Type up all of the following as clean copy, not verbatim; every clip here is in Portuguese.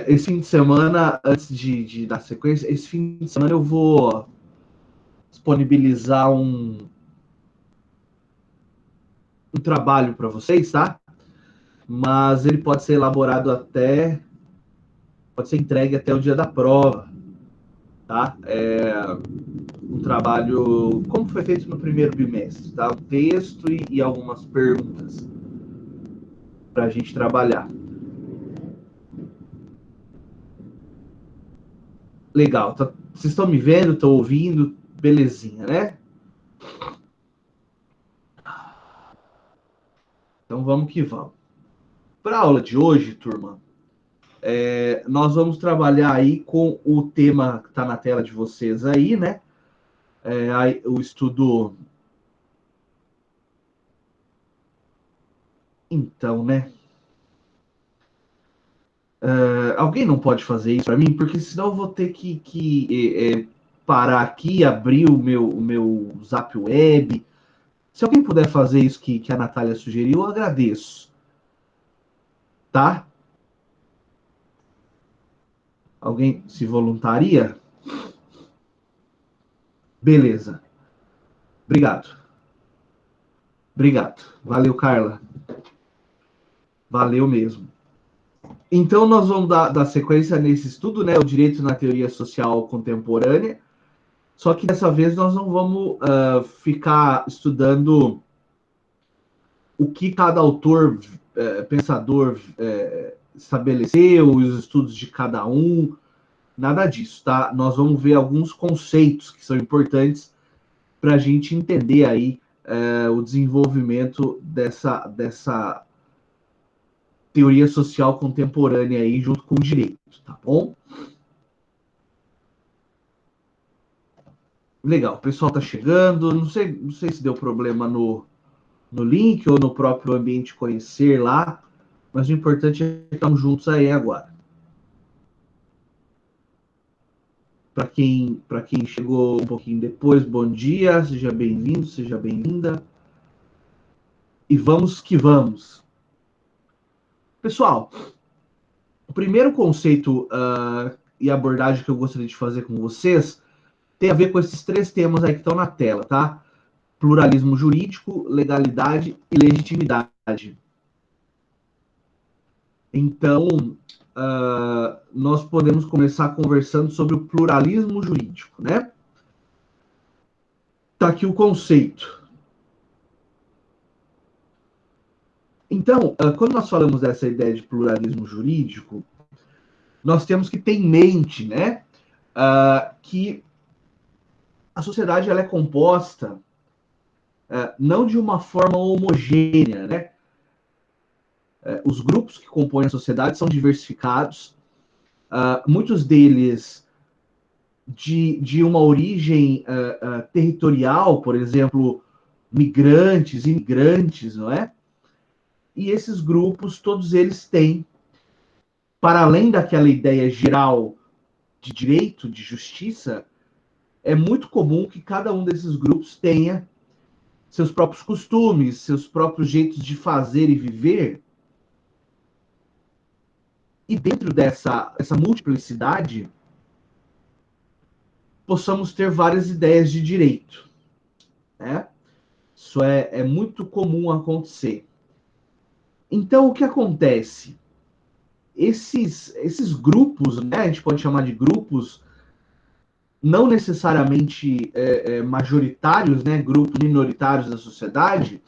Esse fim de semana, antes de dar sequência, esse fim de semana eu vou disponibilizar um trabalho para vocês, tá? Mas ele pode ser elaborado pode ser entregue até o dia da prova, tá? Um trabalho, como foi feito no primeiro bimestre, tá? Um texto e algumas perguntas para a gente trabalhar. Legal, vocês estão me vendo, estão ouvindo, belezinha, né? Então vamos que vamos. Para a aula de hoje, turma, nós vamos trabalhar aí com o tema que está na tela de vocês aí, né? O estudo. Então, né? Alguém não pode fazer isso para mim, porque senão eu vou ter que parar aqui, abrir o meu Zap Web. Se alguém puder fazer isso que a Natália sugeriu, eu agradeço, tá? Alguém se voluntaria? Beleza. Obrigado. Obrigado. Valeu, Carla. Valeu mesmo. Então, nós vamos dar sequência nesse estudo, né? O direito na teoria social contemporânea. Só que dessa vez nós não vamos ficar estudando o que cada autor, pensador, estabeleceu, os estudos de cada um, nada disso, tá? Nós vamos ver alguns conceitos que são importantes para a gente entender aí o desenvolvimento dessa teoria social contemporânea aí junto com o direito, tá bom? Legal, o pessoal tá chegando, não sei se deu problema no link ou no próprio ambiente conhecer lá, mas o importante é que estamos juntos aí agora. Para quem chegou um pouquinho depois, bom dia, seja bem-vindo, seja bem-vinda. E vamos que vamos. Pessoal, o primeiro conceito e abordagem que eu gostaria de fazer com vocês tem a ver com esses três temas aí que estão na tela, tá? Pluralismo jurídico, legalidade e legitimidade. Então, nós podemos começar conversando sobre o pluralismo jurídico, né? Tá aqui o conceito. Então, quando nós falamos dessa ideia de pluralismo jurídico, nós temos que ter em mente, né, que a sociedade ela é composta não de uma forma homogênea, né? Os grupos que compõem a sociedade são diversificados, muitos deles de uma origem territorial, por exemplo, migrantes, imigrantes, não é? E esses grupos, todos eles têm, para além daquela ideia geral de direito, de justiça, é muito comum que cada um desses grupos tenha seus próprios costumes, seus próprios jeitos de fazer e viver. E dentro dessa multiplicidade, possamos ter várias ideias de direito, né? Isso é muito comum acontecer. Então, o que acontece? Esses grupos, né, a gente pode chamar de grupos, não necessariamente majoritários, né, grupos minoritários da sociedade,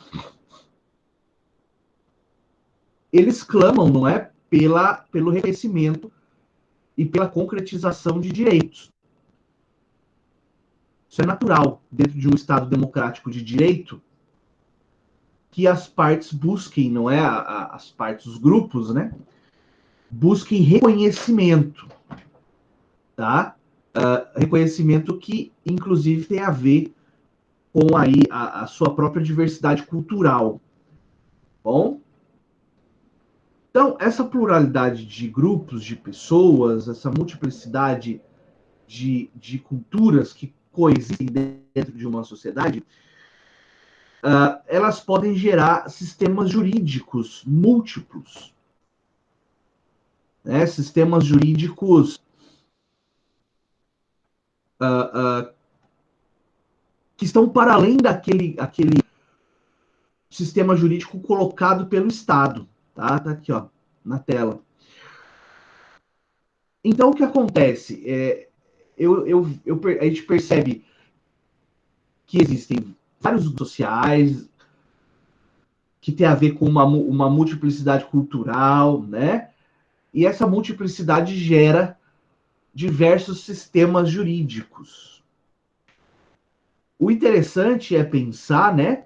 eles clamam, não é, pelo reconhecimento e pela concretização de direitos. Isso é natural dentro de um Estado democrático de direito que as partes busquem, não é, as partes, os grupos, né, busquem reconhecimento, tá? Reconhecimento que, inclusive, tem a ver com aí a sua própria diversidade cultural. Bom, então essa pluralidade de grupos, de pessoas, essa multiplicidade de culturas que coexistem dentro de uma sociedade, elas podem gerar sistemas jurídicos múltiplos. né? Sistemas jurídicos que estão para além aquele sistema jurídico colocado pelo Estado. Tá aqui, ó, na tela. Então, o que acontece? A gente percebe que existem vários grupos sociais que tem a ver com uma multiplicidade cultural, né? E essa multiplicidade gera diversos sistemas jurídicos. O interessante é pensar, né,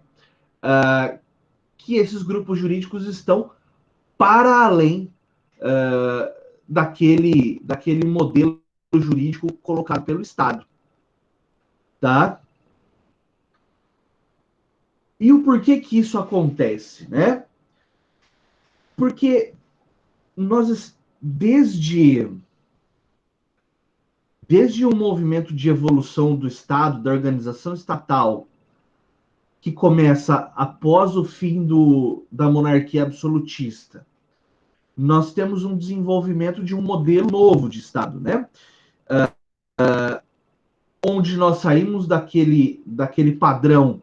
que esses grupos jurídicos estão para além daquele modelo jurídico colocado pelo Estado, tá? E o porquê que isso acontece, né? Porque nós, desde o movimento de evolução do Estado, da organização estatal, que começa após o fim da monarquia absolutista, nós temos um desenvolvimento de um modelo novo de Estado, né? Onde nós saímos daquele padrão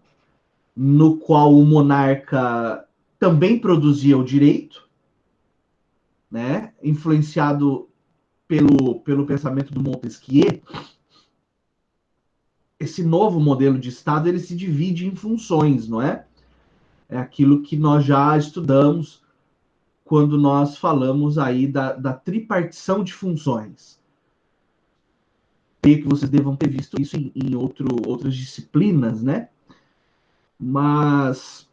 no qual o monarca também produzia o direito, né? Influenciado pelo pensamento do Montesquieu. Esse novo modelo de Estado ele se divide em funções, não é? É aquilo que nós já estudamos quando nós falamos aí da tripartição de funções. Creio que vocês devam ter visto isso em outras disciplinas, né? Mas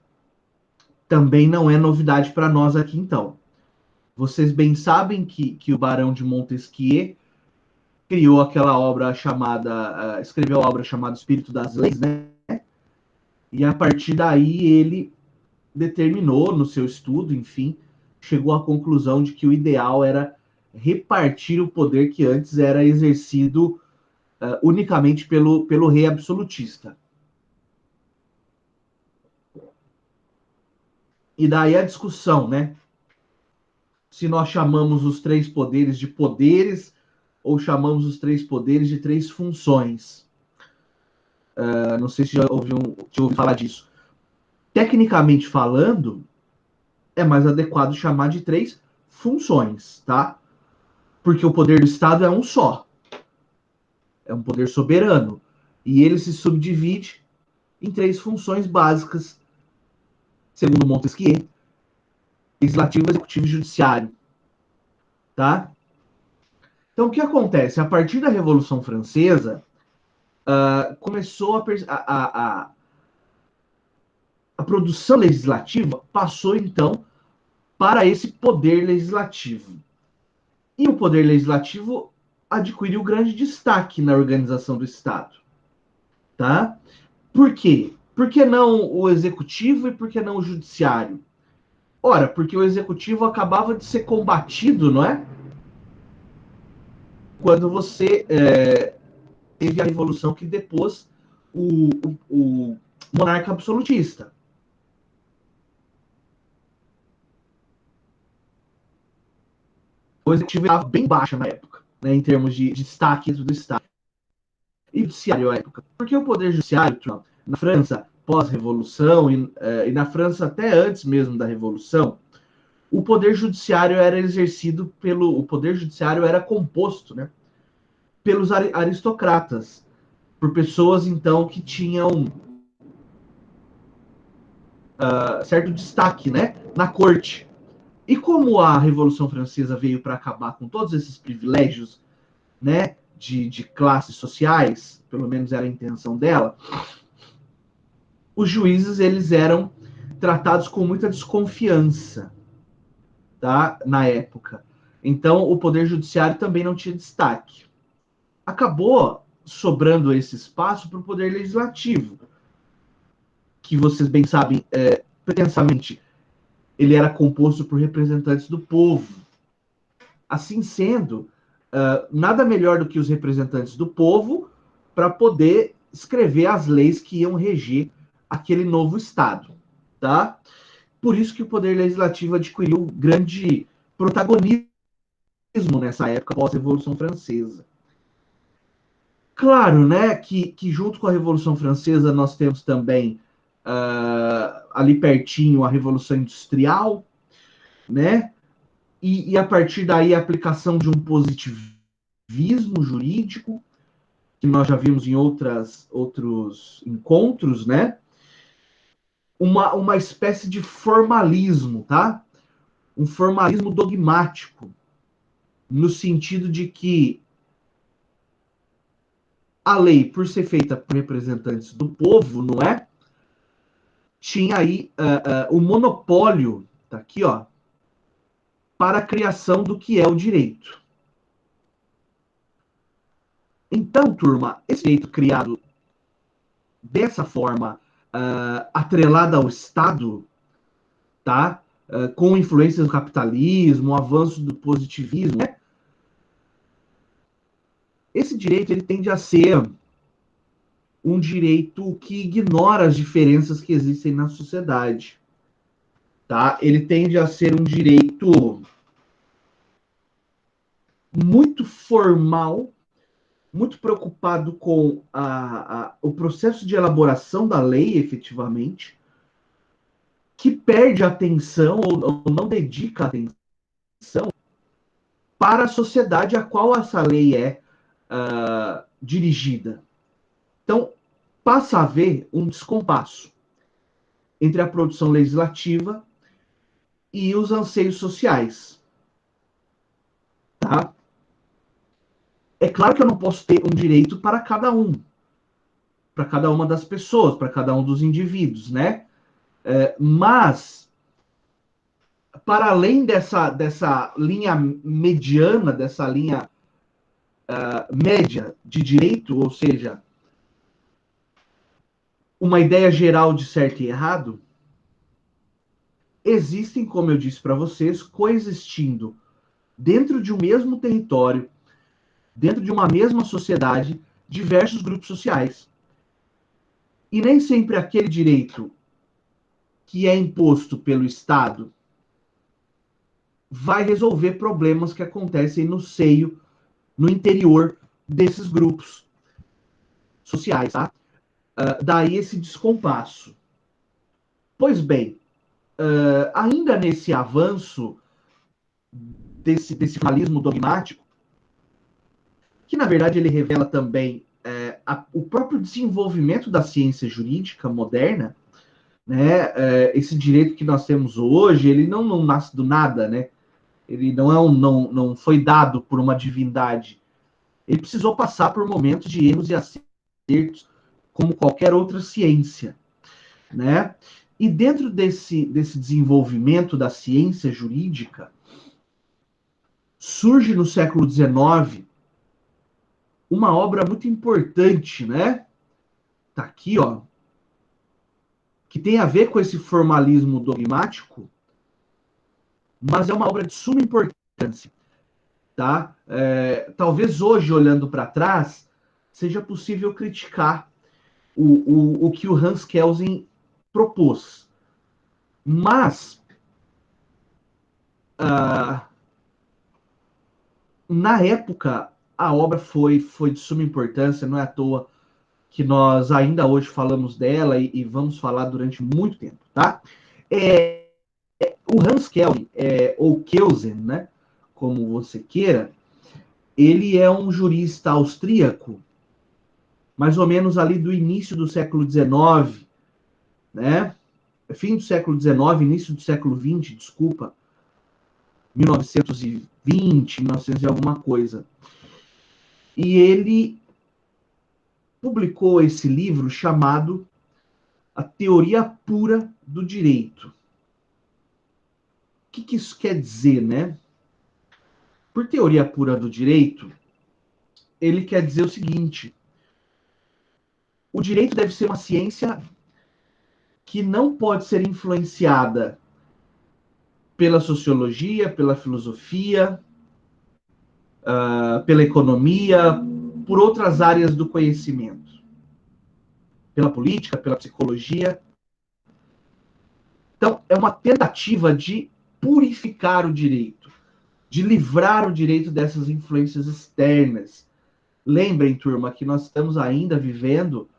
também não é novidade para nós aqui, então. Vocês bem sabem que o Barão de Montesquieu criou aquela obra chamada, escreveu a obra chamada Espírito das Leis, né? E a partir daí ele determinou no seu estudo, enfim, chegou à conclusão de que o ideal era repartir o poder que antes era exercido unicamente pelo rei absolutista. E daí a discussão, né? Se nós chamamos os três poderes de poderes ou chamamos os três poderes de três funções. Não sei se já ouviu falar disso. Tecnicamente falando, é mais adequado chamar de três funções, tá? Porque o poder do Estado é um só. É um poder soberano. E ele se subdivide em três funções básicas, segundo Montesquieu: legislativo, executivo e judiciário. Tá? Então, o que acontece? A partir da Revolução Francesa, começou a produção legislativa passou, então, para esse poder legislativo. E o poder legislativo adquiriu grande destaque na organização do Estado. Tá? Por quê? Por que não o executivo e por que não o judiciário? Ora, porque o executivo acabava de ser combatido, não é? Quando você teve a revolução que depôs o monarca absolutista. O executivo estava bem baixa na época, né, em termos de destaque do Estado. E o judiciário na época? Porque o poder judiciário, na França, pós-revolução, e na França até antes mesmo da revolução, o poder judiciário era exercido o poder judiciário era composto, né, pelos aristocratas, por pessoas então que tinham certo destaque, né, na corte. E como a Revolução Francesa veio para acabar com todos esses privilégios, né, de classes sociais, pelo menos era a intenção dela, os juízes eles eram tratados com muita desconfiança, tá, na época. Então o poder judiciário também não tinha destaque. Acabou sobrando esse espaço para o poder legislativo, que vocês bem sabem, pretensamente, ele era composto por representantes do povo. Assim sendo, nada melhor do que os representantes do povo para poder escrever as leis que iam reger aquele novo Estado. Tá? Por isso que o poder legislativo adquiriu grande protagonismo nessa época pós-Revolução Francesa. Claro, né, que junto com a Revolução Francesa nós temos também ali pertinho a Revolução Industrial, né, e a partir daí a aplicação de um positivismo jurídico, que nós já vimos em outros encontros, né, uma espécie de formalismo, tá? Um formalismo dogmático, no sentido de que a lei, por ser feita por representantes do povo, não é? Tinha aí o monopólio, tá aqui, ó, para a criação do que é o direito. Então, turma, esse direito criado dessa forma, atrelada ao Estado, tá? Com influências do capitalismo, o avanço do positivismo, né? Esse direito ele tende a ser um direito que ignora as diferenças que existem na sociedade, tá? Ele tende a ser um direito muito formal, muito preocupado com o processo de elaboração da lei, efetivamente, que perde atenção ou não dedica atenção para a sociedade a qual essa lei é dirigida. Então, passa a haver um descompasso entre a produção legislativa e os anseios sociais. Tá? É claro que eu não posso ter um direito para cada uma das pessoas, para cada um dos indivíduos, né? Mas, para além dessa linha mediana, dessa linha média de direito, ou seja, uma ideia geral de certo e errado, existem, como eu disse para vocês, coexistindo dentro de um mesmo território, dentro de uma mesma sociedade, diversos grupos sociais. E nem sempre aquele direito que é imposto pelo Estado vai resolver problemas que acontecem no seio, no interior desses grupos sociais, tá? Daí esse descompasso. Pois bem, ainda nesse avanço desse formalismo dogmático, que na verdade ele revela também o próprio desenvolvimento da ciência jurídica moderna, né? Esse direito que nós temos hoje, ele não nasce do nada, né? Ele não foi dado por uma divindade. Ele precisou passar por momentos de erros e acertos, como qualquer outra ciência, né? E dentro desse desenvolvimento da ciência jurídica, surge no século XIX uma obra muito importante, né? Tá aqui, ó, que tem a ver com esse formalismo dogmático, mas é uma obra de suma importância, tá? Talvez hoje, olhando para trás, seja possível criticar o que o Hans Kelsen propôs. Mas, na época, a obra foi de suma importância, não é à toa que nós ainda hoje falamos dela e vamos falar durante muito tempo, tá? O Hans Kelsen, ou Kelsen, né, como você queira, ele é um jurista austríaco, mais ou menos ali do início do século XIX, né? Fim do século XIX, início do século XX, desculpa, 1920, 1900 e alguma coisa. E ele publicou esse livro chamado A Teoria Pura do Direito. O que isso quer dizer, né? Por teoria pura do direito, ele quer dizer o seguinte: o direito deve ser uma ciência que não pode ser influenciada pela sociologia, pela filosofia, pela economia, por outras áreas do conhecimento, pela política, pela psicologia. Então, é uma tentativa de purificar o direito, de livrar o direito dessas influências externas. Lembrem, turma, que nós estamos ainda vivendo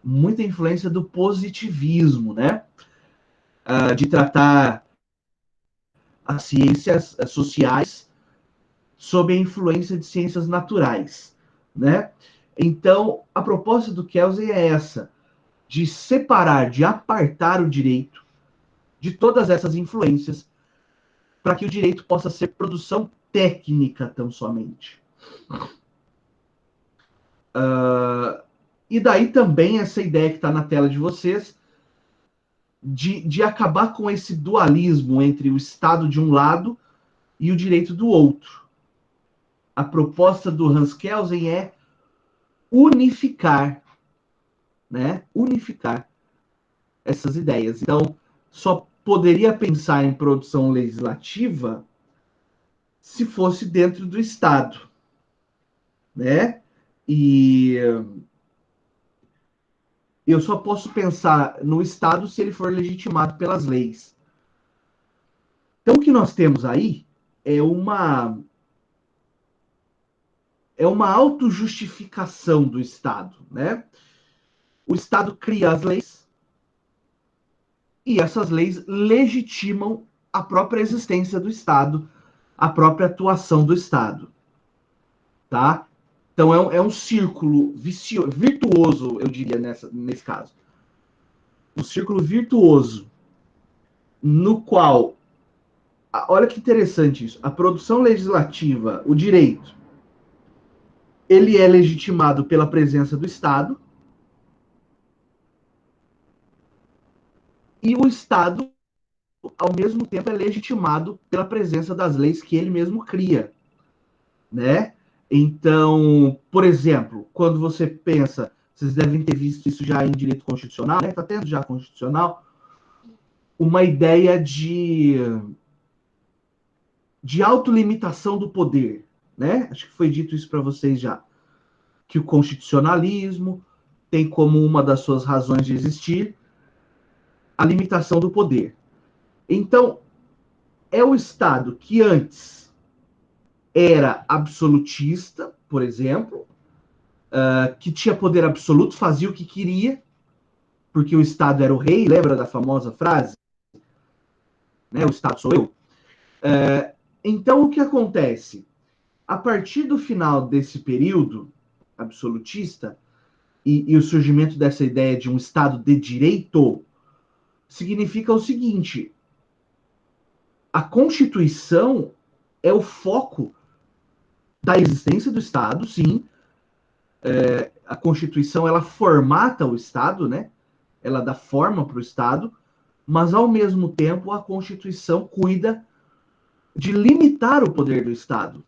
muita influência do positivismo, né? De tratar as ciências sociais sob a influência de ciências naturais, né? Então, a proposta do Kelsey é essa, de separar, de apartar o direito de todas essas influências, para que o direito possa ser produção técnica tão somente. E daí também essa ideia que está na tela de vocês, de acabar com esse dualismo entre o Estado de um lado e o direito do outro. A proposta do Hans Kelsen é unificar, né? Unificar essas ideias. Então, só poderia pensar em produção legislativa se fosse dentro do Estado, né? E eu só posso pensar no Estado se ele for legitimado pelas leis. Então, o que nós temos aí é uma autojustificação do Estado, né? O Estado cria as leis e essas leis legitimam a própria existência do Estado, a própria atuação do Estado, tá? Então é um círculo virtuoso, eu diria, nesse caso. Um círculo virtuoso, no qual, olha que interessante isso, a produção legislativa, o direito, ele é legitimado pela presença do Estado, e o Estado, ao mesmo tempo, é legitimado pela presença das leis que ele mesmo cria, né? Então, por exemplo, quando você pensa, vocês devem ter visto isso já em direito constitucional, né? Está tendo já constitucional, uma ideia de autolimitação do poder, né? Acho que foi dito isso para vocês já, que o constitucionalismo tem como uma das suas razões de existir a limitação do poder. Então, é o Estado que antes era absolutista, por exemplo, que tinha poder absoluto, fazia o que queria, porque o Estado era o rei, lembra da famosa frase? Né? O Estado sou eu. Então, o que acontece? A partir do final desse período absolutista e o surgimento dessa ideia de um Estado de direito, significa o seguinte: a Constituição é o foco da existência do Estado, sim. A Constituição ela formata o Estado, né? Ela dá forma para o Estado, mas ao mesmo tempo a Constituição cuida de limitar o poder do Estado.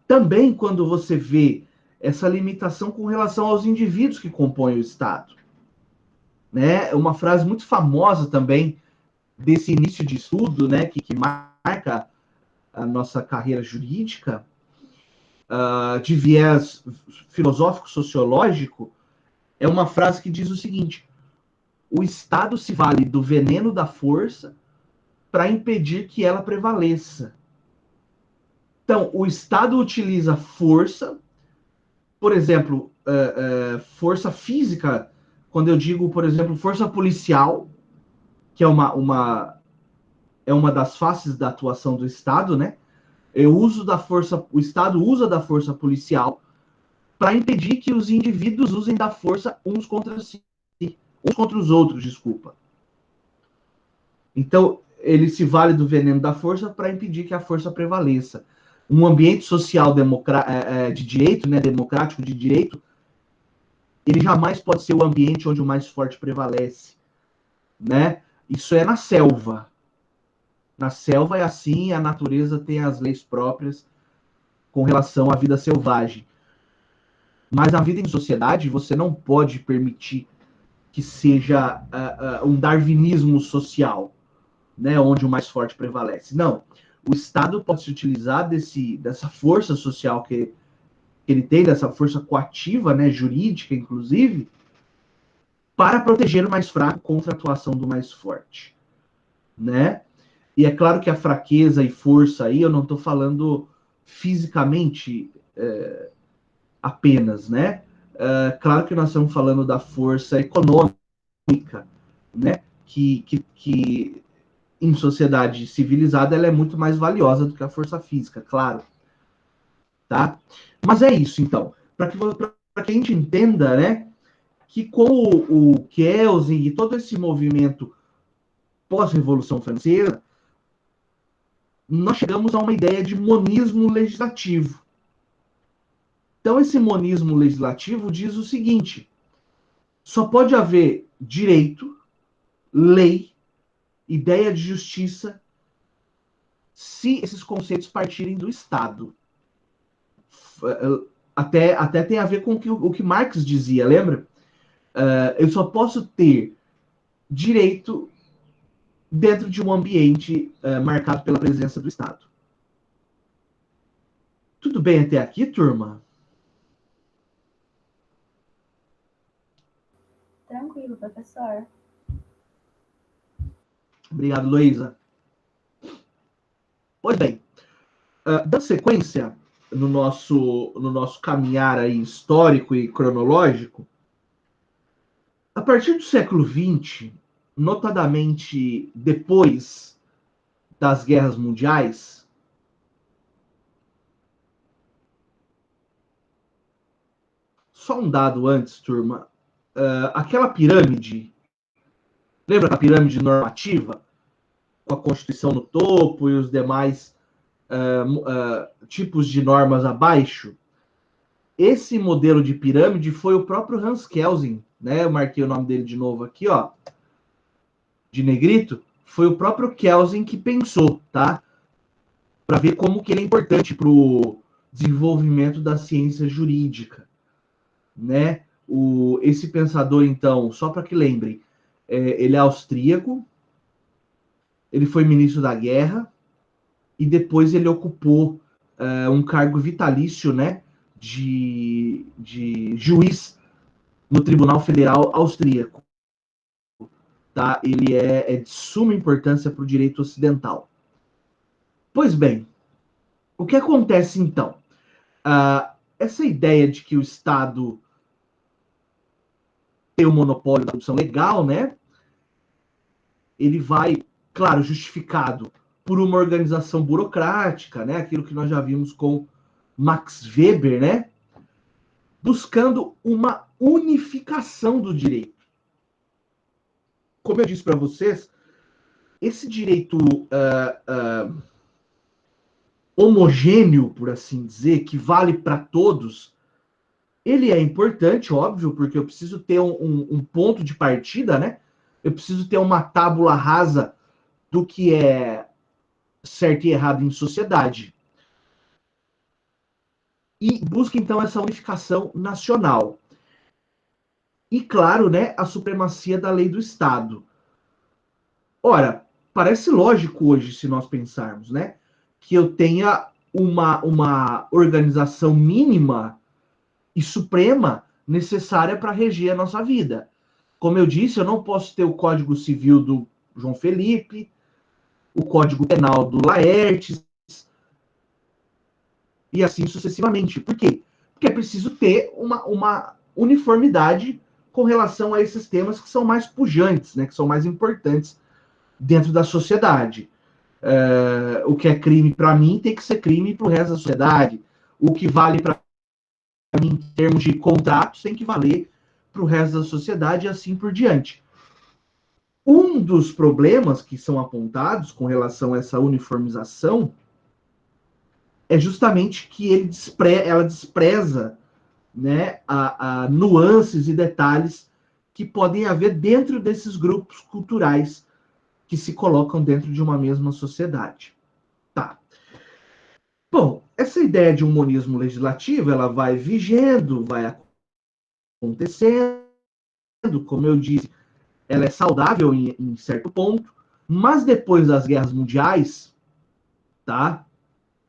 Também quando você vê essa limitação com relação aos indivíduos que compõem o Estado. Né? Uma frase muito famosa também desse início de estudo, né, que marca a nossa carreira jurídica, de viés filosófico-sociológico, é uma frase que diz o seguinte: o Estado se vale do veneno da força para impedir que ela prevaleça. Então, o Estado utiliza força, por exemplo, força física, quando eu digo, por exemplo, força policial, que é uma das faces da atuação do Estado, né? O Estado usa da força policial para impedir que os indivíduos usem da força uns contra si, uns contra os outros, desculpa. Então, ele se vale do veneno da força para impedir que a força prevaleça. Um ambiente social de direito, né, democrático de direito, ele jamais pode ser o ambiente onde o mais forte prevalece, né? Isso é na selva. Na selva é assim, a natureza tem as leis próprias com relação à vida selvagem. Mas na vida em sociedade, você não pode permitir que seja um darwinismo social, né, onde o mais forte prevalece. Não. O Estado pode se utilizar dessa força social que ele tem, dessa força coativa, né, jurídica, inclusive, para proteger o mais fraco contra a atuação do mais forte. Né? E é claro que a fraqueza e força aí, eu não estou falando fisicamente apenas, né? Claro que nós estamos falando da força econômica, né? Que em sociedade civilizada ela é muito mais valiosa do que a força física, claro, tá? Mas é isso, então, para que a gente entenda, né, que com o Kelsen e todo esse movimento pós-revolução francesa, nós chegamos a uma ideia de monismo legislativo. Então, esse monismo legislativo diz o seguinte: só pode haver direito, lei, ideia de justiça, se esses conceitos partirem do Estado. Até tem a ver com o que Marx dizia, lembra? Eu só posso ter direito dentro de um ambiente marcado pela presença do Estado. Tudo bem até aqui, turma? Tranquilo, professor. Obrigado, Luísa. Pois bem, dando sequência no nosso caminhar aí histórico e cronológico, a partir do século XX, notadamente depois das guerras mundiais, só um dado antes, turma, aquela pirâmide, lembra da pirâmide normativa, com a Constituição no topo e os demais tipos de normas abaixo? Esse modelo de pirâmide foi o próprio Hans Kelsen, né? Eu marquei o nome dele de novo aqui, ó, de negrito. Foi o próprio Kelsen que pensou, tá? Para ver como que ele é importante para o desenvolvimento da ciência jurídica, né? Esse pensador, então, só para que lembrem, ele é austríaco, ele foi ministro da guerra e depois ele ocupou um cargo vitalício, né? De juiz no Tribunal Federal Austríaco. Tá? Ele é de suma importância para o direito ocidental. Pois bem, o que acontece então? Essa ideia de que o Estado tem o monopólio da produção legal, né? Ele vai, claro, justificado por uma organização burocrática, né? Aquilo que nós já vimos com Max Weber, né? Buscando uma unificação do direito. Como eu disse para vocês, esse direito homogêneo, por assim dizer, que vale para todos, ele é importante, óbvio, porque eu preciso ter um ponto de partida, né? Eu preciso ter uma tábula rasa do que é certo e errado em sociedade. E busca, então, essa unificação nacional. E, claro, né, a supremacia da lei do Estado. Ora, parece lógico hoje, se nós pensarmos, né, que eu tenha uma organização mínima e suprema necessária para reger a nossa vida. Como eu disse, eu não posso ter o Código Civil do João Felipe, o Código Penal do Laertes, e assim sucessivamente. Por quê? Porque é preciso ter uma uniformidade com relação a esses temas que são mais pujantes, né, que são mais importantes dentro da sociedade. O que é crime para mim tem que ser crime para o resto da sociedade. O que vale para mim em termos de contratos tem que valer para o resto da sociedade e assim por diante. Um dos problemas que são apontados com relação a essa uniformização é justamente que ela despreza, né, a nuances e detalhes que podem haver dentro desses grupos culturais que se colocam dentro de uma mesma sociedade. Tá. Bom, essa ideia de um monismo legislativo, ela vai vigendo, vai acontecendo, como eu disse, ela é saudável em certo ponto, mas depois das guerras mundiais, tá?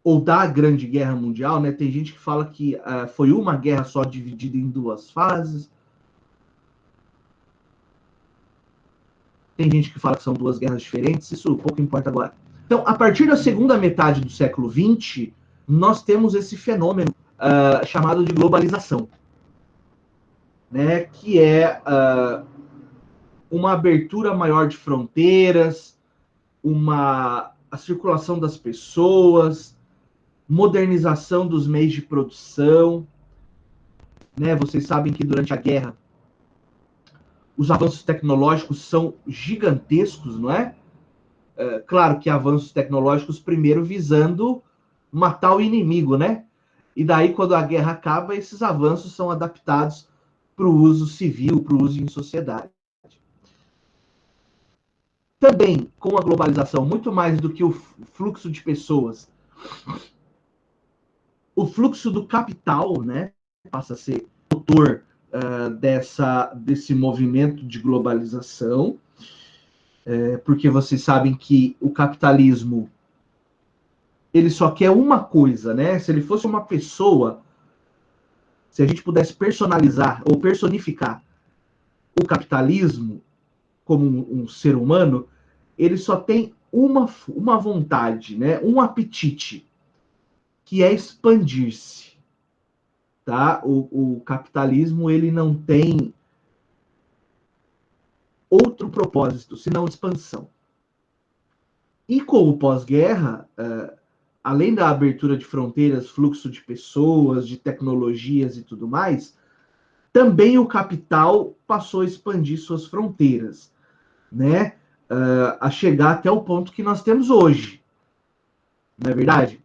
Ou da Grande Guerra Mundial, né? Tem gente que fala que foi uma guerra só dividida em duas fases. Tem gente que fala que são duas guerras diferentes, isso pouco importa agora. Então, a partir da segunda metade do século XX, nós temos esse fenômeno chamado de globalização, né, que é uma abertura maior de fronteiras, a circulação das pessoas, modernização dos meios de produção, né? Vocês sabem que durante a guerra os avanços tecnológicos são gigantescos, não é? Claro que avanços tecnológicos primeiro visando matar o inimigo, né? E daí, quando a guerra acaba, esses avanços são adaptados para o uso civil, para o uso em sociedade. Também, com a globalização, muito mais do que o fluxo de pessoas, o fluxo do capital, né, passa a ser motor desse movimento de globalização, porque vocês sabem que o capitalismo ele só quer uma coisa, né? Se ele fosse uma pessoa, se a gente pudesse personalizar ou personificar o capitalismo como um ser humano, ele só tem uma vontade, né? Um apetite, que é expandir-se. Tá? O capitalismo ele não tem outro propósito, senão expansão. E com o pós-guerra, além da abertura de fronteiras, fluxo de pessoas, de tecnologias e tudo mais, também o capital passou a expandir suas fronteiras, né? A chegar até o ponto que nós temos hoje, não é verdade?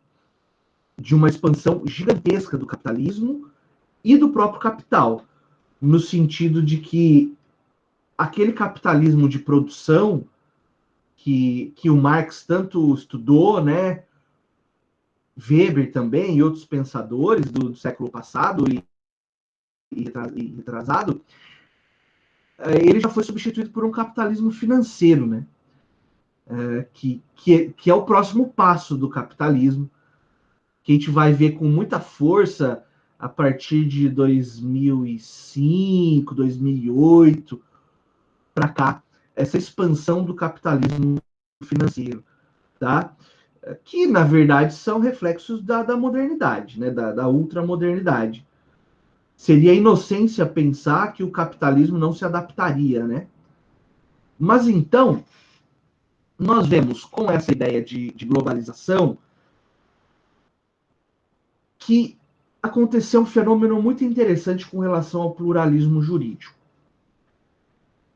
De uma expansão gigantesca do capitalismo e do próprio capital, no sentido de que aquele capitalismo de produção que o Marx tanto estudou, né? Weber também e outros pensadores do século passado e retrasado, ele já foi substituído por um capitalismo financeiro, né? Que é o próximo passo do capitalismo, que a gente vai ver com muita força a partir de 2005, 2008 para cá, essa expansão do capitalismo financeiro, tá? Que, na verdade, são reflexos da modernidade, né? Da ultramodernidade. Seria inocência pensar que o capitalismo não se adaptaria, né? Mas então, nós vemos com essa ideia de globalização que aconteceu um fenômeno muito interessante com relação ao pluralismo jurídico.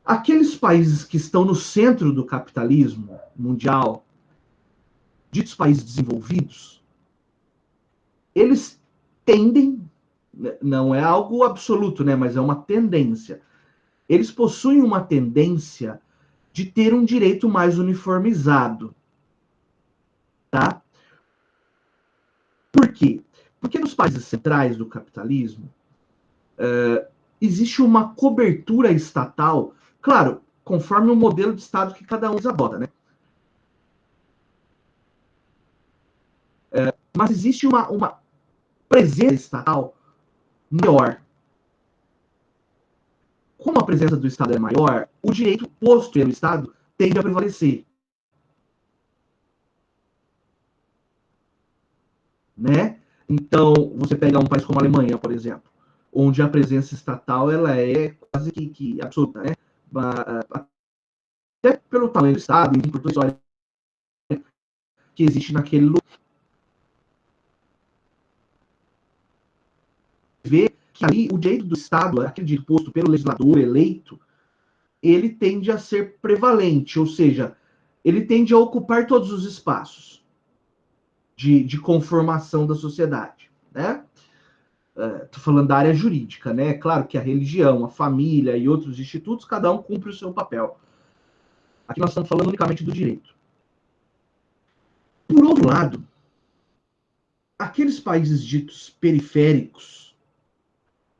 Aqueles países que estão no centro do capitalismo mundial, ditos países desenvolvidos, eles tendem, não é algo absoluto, né, mas é uma tendência. Eles possuem uma tendência de ter um direito mais uniformizado, tá? Por quê? Porque nos países centrais do capitalismo existe uma cobertura estatal, claro, conforme o modelo de Estado que cada um adota, né? Mas existe uma presença estatal maior. Como a presença do Estado é maior, o direito posto pelo Estado tende a prevalecer. Né? Então, você pega um país como a Alemanha, por exemplo, onde a presença estatal ela é quase que absoluta, né? Até pelo tamanho do Estado e por toda a história que existe naquele lugar. Vê que ali o direito do Estado, aquele direito posto pelo legislador eleito, ele tende a ser prevalente, ou seja, ele tende a ocupar todos os espaços de conformação da sociedade, né? Estou falando da área jurídica, né? Claro que a religião, a família e outros institutos, cada um cumpre o seu papel. Aqui nós estamos falando unicamente do direito. Por outro lado, aqueles países ditos periféricos,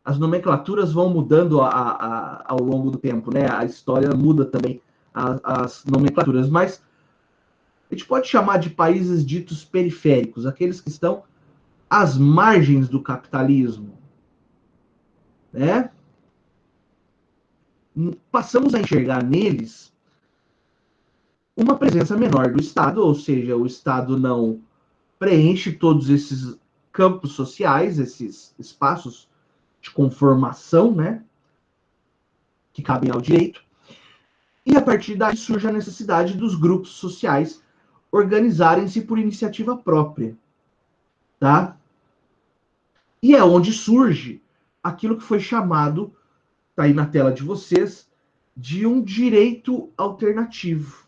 as nomenclaturas vão mudando ao longo do tempo, né? A história muda também as nomenclaturas, mas a gente pode chamar de países ditos periféricos, aqueles que estão às margens do capitalismo, né? Passamos a enxergar neles uma presença menor do Estado, ou seja, o Estado não preenche todos esses campos sociais, esses espaços de conformação, né, que cabem ao direito. E a partir daí surge a necessidade dos grupos sociais organizarem-se por iniciativa própria, tá? E é onde surge aquilo que foi chamado, tá aí na tela de vocês, de um direito alternativo,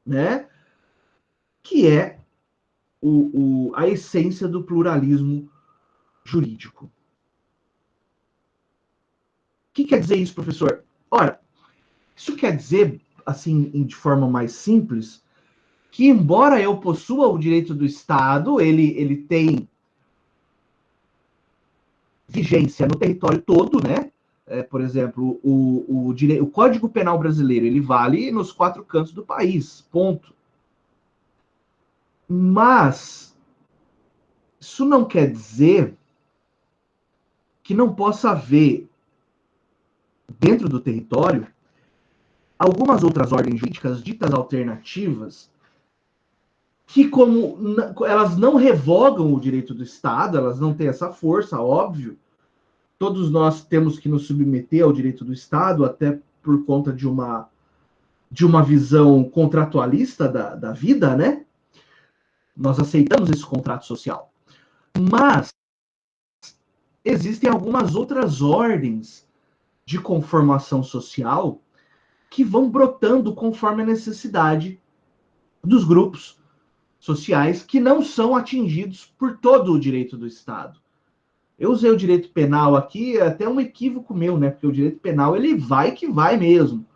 né? Que é a essência do pluralismo jurídico. O que quer dizer isso, professor? Ora, isso quer dizer, assim, de forma mais simples, que embora eu possua o direito do Estado, ele tem vigência no território todo, né? Por exemplo, o Código Penal brasileiro, ele vale nos 4 cantos do país, ponto. Mas isso não quer dizer que não possa haver, dentro do território, algumas outras ordens jurídicas ditas alternativas, que como elas não revogam o direito do Estado, elas não têm essa força, óbvio. Todos nós temos que nos submeter ao direito do Estado, até por conta de uma visão contratualista da vida, né? Nós aceitamos esse contrato social. Mas existem algumas outras ordens de conformação social que vão brotando conforme a necessidade dos grupos sociais que não são atingidos por todo o direito do Estado. Eu usei o direito penal aqui, é até um equívoco meu, né? Porque o direito penal, ele vai que vai mesmo.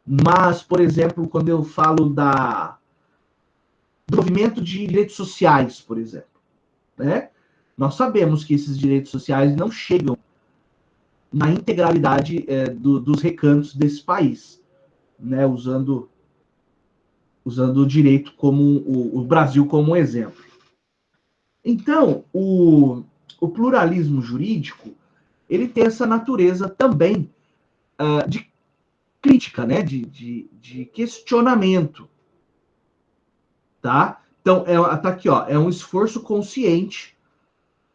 Mas, por exemplo, quando eu falo do movimento de direitos sociais, por exemplo, né? Nós sabemos que esses direitos sociais não chegam na integralidade dos recantos desse país, né? Usando o direito como o Brasil como um exemplo. Então, o pluralismo jurídico, ele tem essa natureza também de crítica, né? de questionamento, tá? Então, tá aqui, ó, é um esforço consciente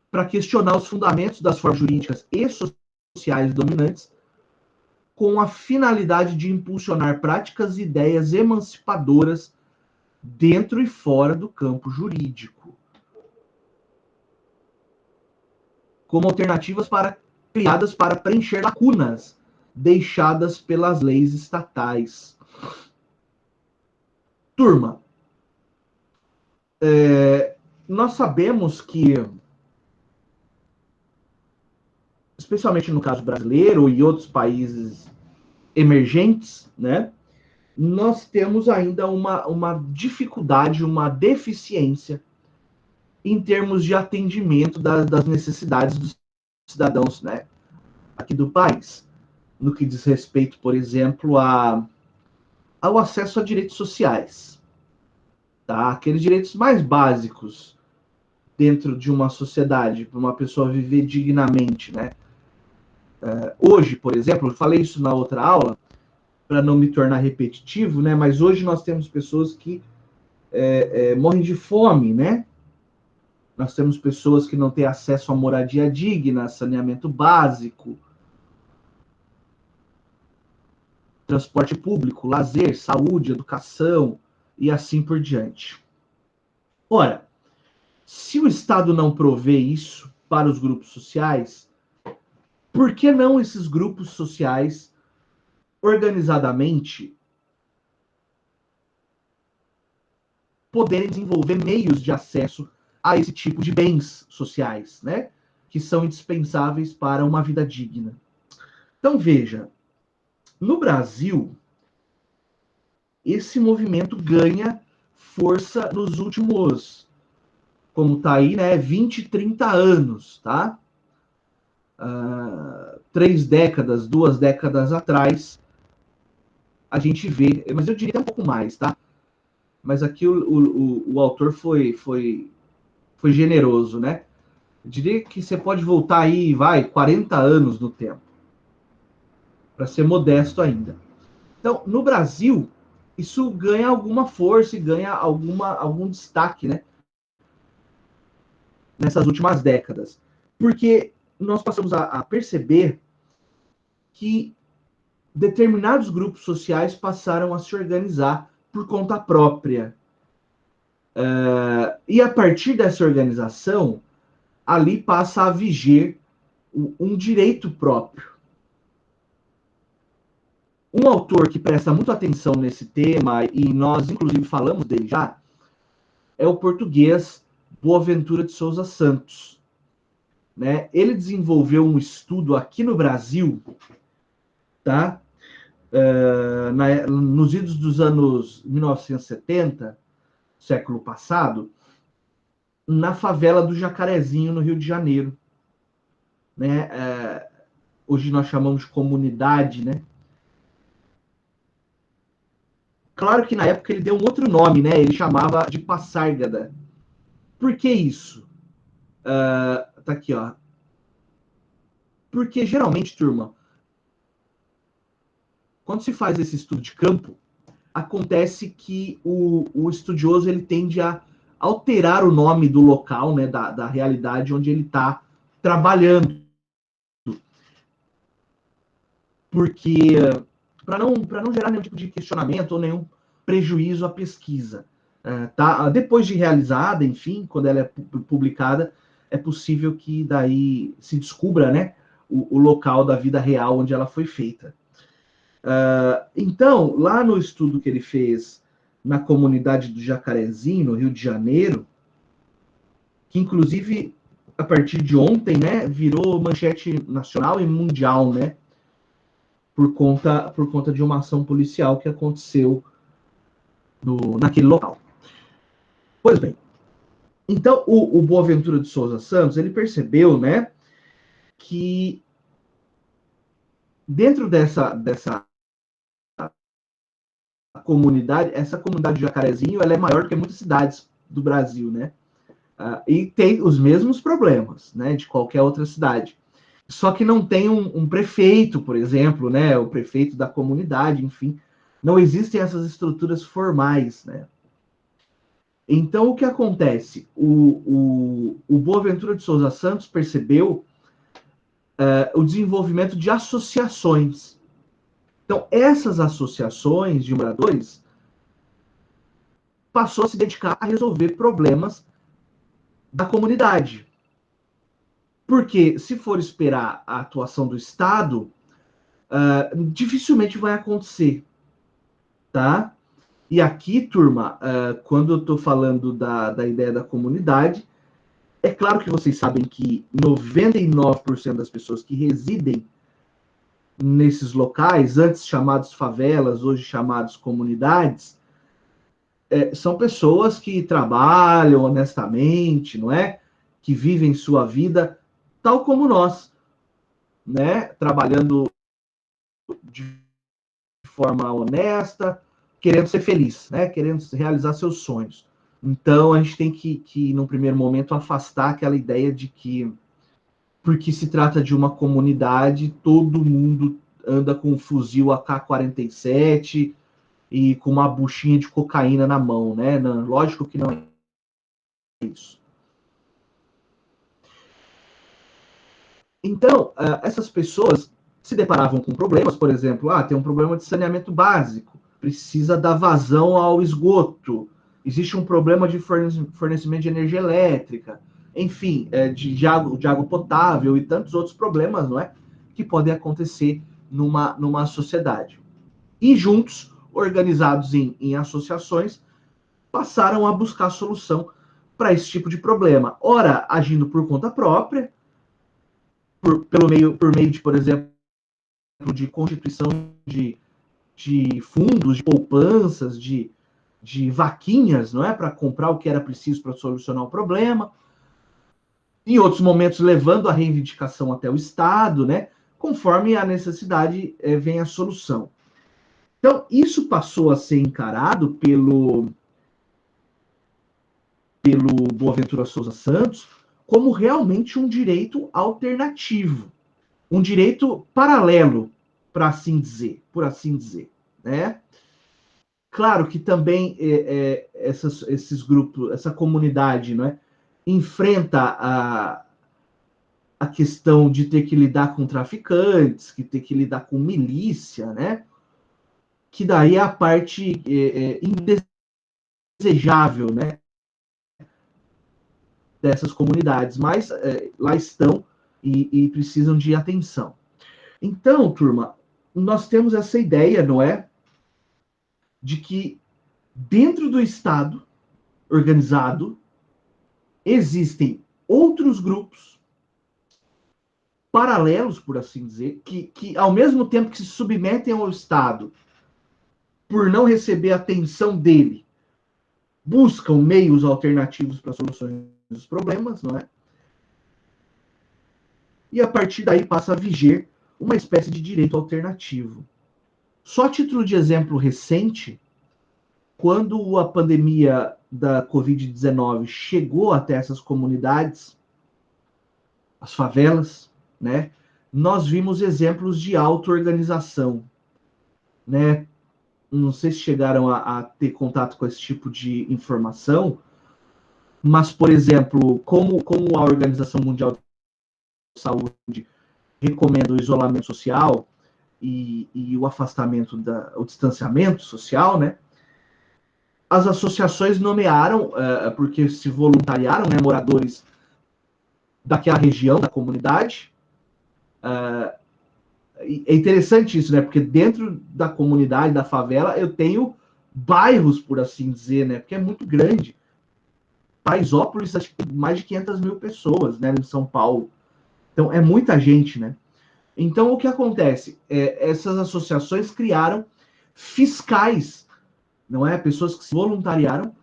para questionar os fundamentos das formas jurídicas e sociais dominantes com a finalidade de impulsionar práticas e ideias emancipadoras dentro e fora do campo jurídico, como alternativas criadas para preencher lacunas deixadas pelas leis estatais. Turma, nós sabemos que, especialmente no caso brasileiro e outros países emergentes, né, nós temos ainda uma dificuldade, uma deficiência em termos de atendimento das necessidades dos cidadãos, né, aqui do país, no que diz respeito, por exemplo, ao acesso a direitos sociais, tá? Aqueles direitos mais básicos dentro de uma sociedade, para uma pessoa viver dignamente, né? Hoje, por exemplo, eu falei isso na outra aula, para não me tornar repetitivo, né? Mas hoje nós temos pessoas que morrem de fome, né? Nós temos pessoas que não têm acesso a moradia digna, saneamento básico, transporte público, lazer, saúde, educação e assim por diante. Ora, se o Estado não provê isso para os grupos sociais, por que não esses grupos sociais, organizadamente, poderem desenvolver meios de acesso a esse tipo de bens sociais, né? Que são indispensáveis para uma vida digna. Então, veja, no Brasil, esse movimento ganha força nos últimos, como tá aí, né, 20, 30 anos, tá? 3 décadas, 2 décadas atrás, a gente vê, mas eu diria até um pouco mais, tá? Mas aqui o autor foi generoso, né? Eu diria que você pode voltar aí, 40 anos no tempo, para ser modesto ainda. Então, no Brasil, isso ganha alguma força e ganha algum destaque, né, nessas últimas décadas. Porque nós passamos a perceber que determinados grupos sociais passaram a se organizar por conta própria. E a partir dessa organização, ali passa a viger um direito próprio. Um autor que presta muito atenção nesse tema, e nós inclusive falamos dele já, é o português Boaventura de Souza Santos. Né? Ele desenvolveu um estudo aqui no Brasil, tá? Nos idos dos anos 1970, século passado, na favela do Jacarezinho, no Rio de Janeiro. Né? Hoje nós chamamos de comunidade, né? Claro que na época ele deu um outro nome, né? Ele chamava de Passárgada. Por que isso? Tá aqui, ó. Porque geralmente, turma, quando se faz esse estudo de campo, acontece que o estudioso ele tende a alterar o nome do local, né, da realidade onde ele está trabalhando. Porque, para não gerar nenhum tipo de questionamento ou nenhum prejuízo à pesquisa. Tá? Depois de realizada, enfim, quando ela é publicada, é possível que daí se descubra, né, o local da vida real onde ela foi feita. Então, lá no estudo que ele fez na comunidade do Jacarezinho, no Rio de Janeiro, que inclusive a partir de ontem, né, virou manchete nacional e mundial, né, por conta de uma ação policial que aconteceu naquele local. Pois bem, então o Boaventura de Souza Santos, ele percebeu, né, que dentro dessa comunidade, essa comunidade de Jacarezinho, ela é maior do que muitas cidades do Brasil, né? E tem os mesmos problemas, né, de qualquer outra cidade. Só que não tem um prefeito, por exemplo, né, o prefeito da comunidade, enfim. Não existem essas estruturas formais, né? Então, o que acontece? O Boaventura de Souza Santos percebeu o desenvolvimento de associações. Então, essas associações de moradores passou a se dedicar a resolver problemas da comunidade. Porque, se for esperar a atuação do Estado, dificilmente vai acontecer, tá? E aqui, turma, quando eu estou falando da ideia da comunidade, é claro que vocês sabem que 99% das pessoas que residem nesses locais, antes chamados favelas, hoje chamados comunidades, são pessoas que trabalham honestamente, não é? Que vivem sua vida tal como nós, né? Trabalhando de forma honesta, querendo ser feliz, né? Querendo realizar seus sonhos. Então, a gente tem que, num primeiro momento, afastar aquela ideia de que, porque se trata de uma comunidade, todo mundo anda com um fuzil AK-47 e com uma buchinha de cocaína na mão, né? Não, lógico que não é isso. Então, essas pessoas se deparavam com problemas, por exemplo, tem um problema de saneamento básico, precisa dar vazão ao esgoto, existe um problema de fornecimento de energia elétrica, enfim, de água potável e tantos outros problemas, não é? Que podem acontecer numa sociedade. E juntos, organizados em associações, passaram a buscar solução para esse tipo de problema. Ora, agindo por conta própria, por meio de, por exemplo, de constituição de fundos, de poupanças, de vaquinhas, não é? Para comprar o que era preciso para solucionar o problema. Em outros momentos, levando a reivindicação até o Estado, né? Conforme a necessidade vem a solução. Então, isso passou a ser encarado pelo Boaventura Souza Santos como realmente um direito alternativo, um direito paralelo, por assim dizer, né? Claro que também esses grupos, essa comunidade, não é, enfrenta a questão de ter que lidar com traficantes, que ter que lidar com milícia, né? Que daí é a parte indesejável, né? Dessas comunidades, mas lá estão e precisam de atenção. Então, turma, nós temos essa ideia, não é? De que dentro do Estado organizado existem outros grupos paralelos, por assim dizer, que ao mesmo tempo que se submetem ao Estado por não receber a atenção dele, buscam meios alternativos para soluções dos problemas, não é? E a partir daí passa a viger uma espécie de direito alternativo. Só a título de exemplo recente, quando a pandemia da Covid-19 chegou até essas comunidades, as favelas, né, nós vimos exemplos de auto-organização, né? Não sei se chegaram a ter contato com esse tipo de informação, mas, por exemplo, como a Organização Mundial de Saúde recomenda o isolamento social e o afastamento, o distanciamento social, né? As associações nomearam, porque se voluntariaram, né, moradores daquela região, da comunidade. É interessante isso, né? Porque dentro da comunidade, da favela, eu tenho bairros, por assim dizer, né? Porque é muito grande. Paraisópolis, acho que mais de 500 mil pessoas, né? Em São Paulo. Então, é muita gente, né? Então, o que acontece? Essas associações criaram fiscais, não é? Pessoas que se voluntariaram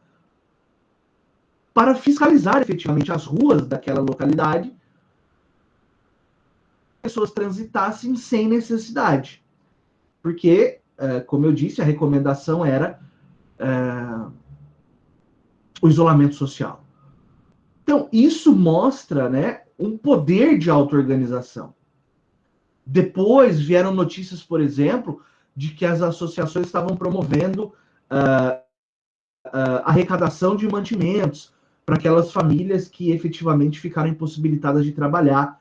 para fiscalizar efetivamente as ruas daquela localidade, pessoas transitassem sem necessidade. Porque, como eu disse, a recomendação era o isolamento social. Então, isso mostra, né, um poder de auto-organização. Depois vieram notícias, por exemplo, de que as associações estavam promovendo arrecadação de mantimentos para aquelas famílias que efetivamente ficaram impossibilitadas de trabalhar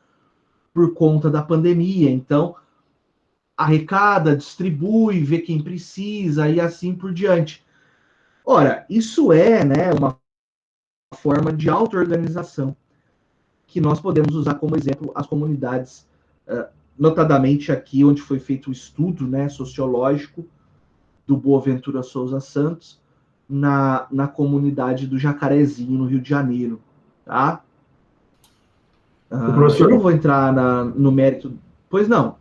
por conta da pandemia. Então, arrecada, distribui, vê quem precisa e assim por diante. Ora, isso é, né, uma forma de auto-organização que nós podemos usar como exemplo as comunidades, notadamente aqui onde foi feito o estudo, né, sociológico do Boaventura Souza Santos, na comunidade do Jacarezinho, no Rio de Janeiro. Tá? Eu não vou entrar no mérito. Pois não.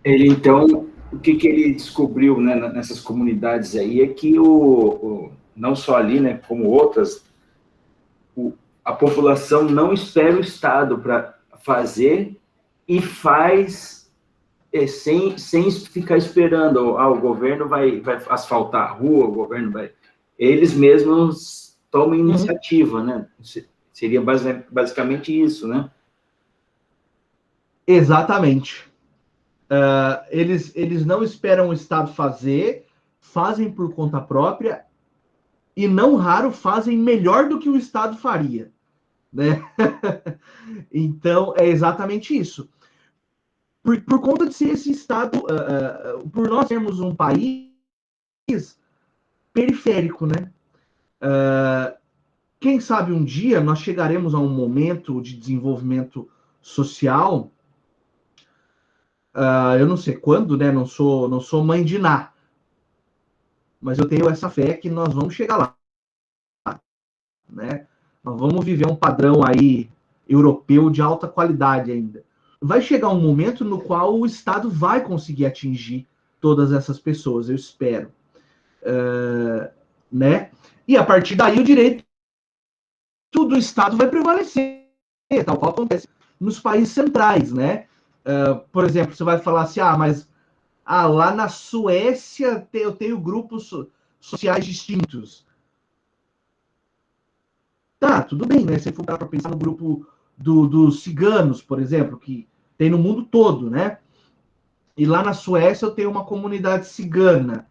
Ele, então, o que ele descobriu, né, nessas comunidades aí é que não só ali, né, como outras, a população não espera o Estado para fazer e faz sem ficar esperando. O governo vai asfaltar a rua, o governo vai... Eles mesmos tomam iniciativa, né? Seria basicamente isso, né? Exatamente. Eles não esperam o Estado fazer, fazem por conta própria e, não raro, fazem melhor do que o Estado faria. Né? Então, é exatamente isso. Por conta de ser esse Estado, por nós sermos um país periférico, né? Quem sabe um dia nós chegaremos a um momento de desenvolvimento social, eu não sei quando, né? Não sou mãe de Ná, mas eu tenho essa fé que nós vamos chegar lá, né? Nós vamos viver um padrão aí europeu de alta qualidade ainda. Vai chegar um momento no qual o Estado vai conseguir atingir todas essas pessoas, eu espero. Né? E a partir daí o direito do Estado vai prevalecer, tal qual acontece nos países centrais, né? Por exemplo, você vai falar assim, mas lá na Suécia eu tenho grupos sociais distintos. Tá, tudo bem, né? Se for para pensar no grupo dos ciganos, por exemplo, que tem no mundo todo, né? E lá na Suécia eu tenho uma comunidade cigana.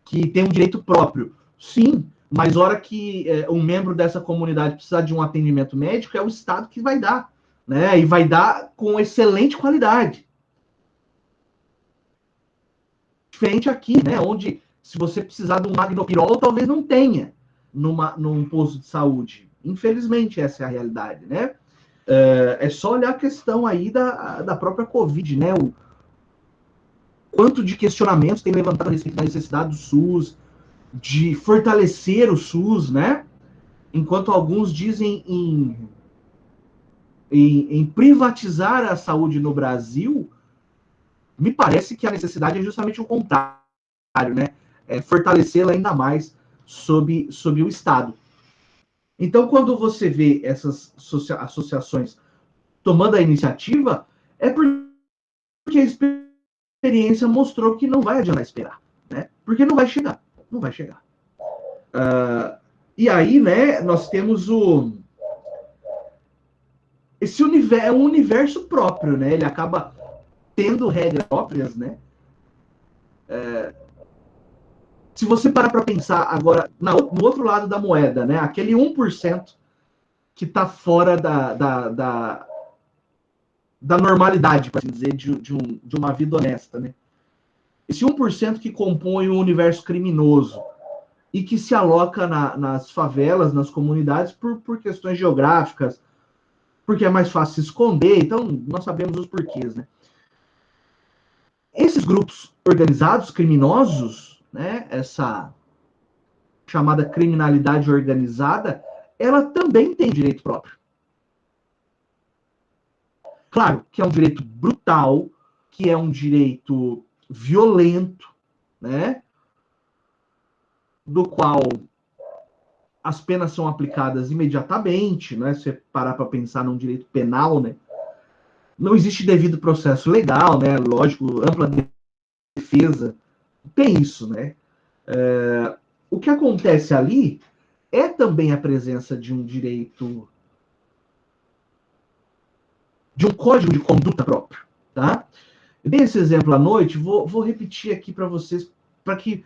que tem um direito próprio. Sim, mas a hora que um membro dessa comunidade precisar de um atendimento médico, é o Estado que vai dar, né? E vai dar com excelente qualidade. Diferente aqui, né? Onde, se você precisar de um Magnopirol, talvez não tenha num posto de saúde. Infelizmente, essa é a realidade, né? É só olhar a questão aí da própria Covid, né? O quanto de questionamentos tem levantado a respeito da necessidade do SUS, de fortalecer o SUS, né? Enquanto alguns dizem em privatizar a saúde no Brasil, me parece que a necessidade é justamente o contrário, né? Fortalecê-la ainda mais sob o Estado. Então, quando você vê essas associações tomando a iniciativa, é porque a experiência mostrou que não vai adiantar esperar, né? Porque não vai chegar, não vai chegar. E aí, né, nós temos esse universo, é um universo próprio, né? Ele acaba tendo regras próprias, né? Se você parar para pensar agora no outro lado da moeda, né? Aquele 1% que está fora da normalidade, para dizer, de uma vida honesta, né? Esse 1% que compõe o universo criminoso e que se aloca nas favelas, nas comunidades, por questões geográficas, porque é mais fácil se esconder, então nós sabemos os porquês, né? Esses grupos organizados, criminosos, né, essa chamada criminalidade organizada, ela também tem direito próprio. Claro que é um direito brutal, que é um direito violento, né, do qual as penas são aplicadas imediatamente, né, se você parar para pensar num direito penal, né, não existe devido processo legal, né, lógico, ampla defesa, tem isso, né. O que acontece ali é também a presença de um direito, de um código de conduta próprio, tá? Eu dei esse exemplo à noite, vou repetir aqui para vocês, para que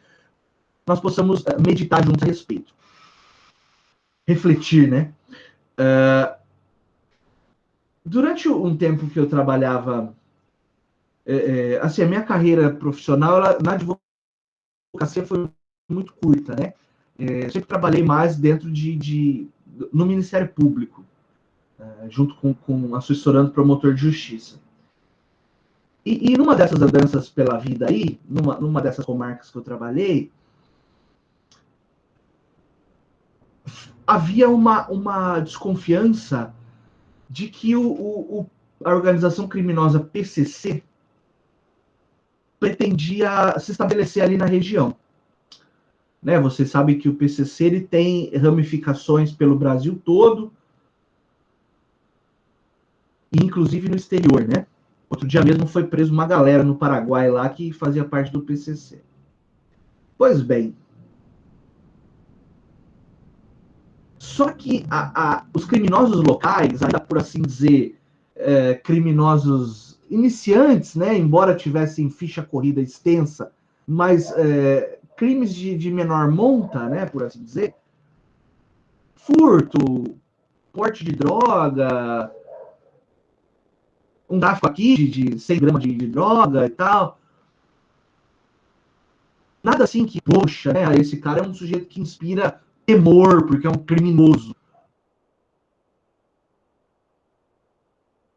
nós possamos meditar juntos a respeito. Refletir, né? Durante um tempo que eu trabalhava, assim, a minha carreira profissional, na advocacia foi muito curta, né? Eu sempre trabalhei mais dentro no Ministério Público, junto com assessorando promotor de justiça. E numa dessas andanças pela vida aí, numa dessas comarcas que eu trabalhei, havia uma desconfiança de que a organização criminosa PCC pretendia se estabelecer ali na região. Né? Você sabe que o PCC ele tem ramificações pelo Brasil todo, inclusive no exterior, né? Outro dia mesmo foi preso uma galera no Paraguai lá que fazia parte do PCC. Pois bem, só que os criminosos locais, ainda por assim dizer, criminosos iniciantes, né, embora tivessem ficha corrida extensa, mas crimes de menor monta, né, por assim dizer, furto, porte de droga, um tráfico aqui de 100 gramas de droga e tal. Nada assim que, poxa, né, esse cara é um sujeito que inspira temor, porque é um criminoso.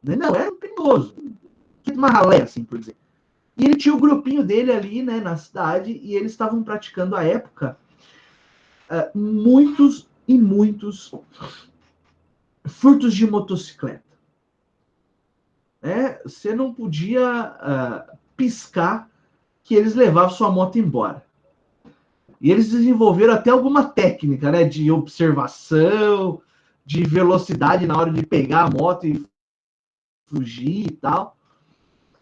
Não, era um criminoso. Uma ralé, assim, por dizer. E ele tinha o grupinho dele ali, né, na cidade, e eles estavam praticando, à época, muitos e muitos furtos de motocicleta. Você não podia piscar que eles levavam sua moto embora. E eles desenvolveram até alguma técnica, né, de observação, de velocidade na hora de pegar a moto e fugir e tal.